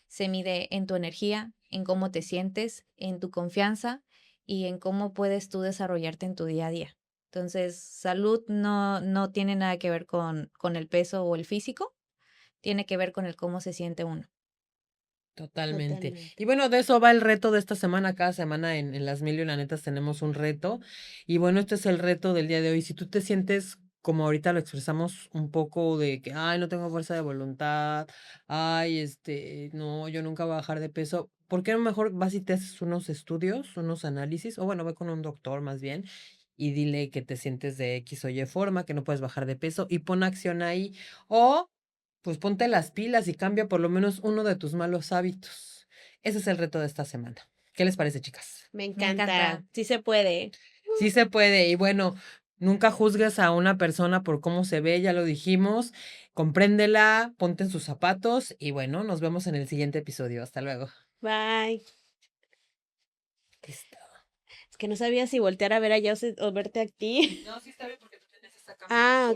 se mide en tu energía, en cómo te sientes, en tu confianza y en cómo puedes tú desarrollarte en tu día a día. Entonces, salud no tiene nada que ver con el peso o el físico, tiene que ver con el cómo se siente uno. Totalmente. Totalmente. Y bueno, de eso va el reto de esta semana. Cada semana en las mil y una netas tenemos un reto. Y bueno, este es el reto del día de hoy. Si tú te sientes, como ahorita lo expresamos un poco de que, ay, no tengo fuerza de voluntad, ay, no, yo nunca voy a bajar de peso. ¿Por qué no mejor vas y te haces unos estudios, unos análisis? O bueno, ve con un doctor más bien y dile que te sientes de X o Y forma, que no puedes bajar de peso y pon acción ahí. O pues ponte las pilas y cambia por lo menos uno de tus malos hábitos. Ese es el reto de esta semana. ¿Qué les parece, chicas? Me Me encanta. encanta. Sí se puede. Sí se puede. Y bueno, nunca juzgues a una persona por cómo se ve, ya lo dijimos. Compréndela, ponte en sus zapatos y bueno, nos vemos en el siguiente episodio. Hasta luego. Bye. Listo. Es que no sabía si voltear a ver allá o verte aquí. No, sí está bien porque tú tienes esa cámara. Ah,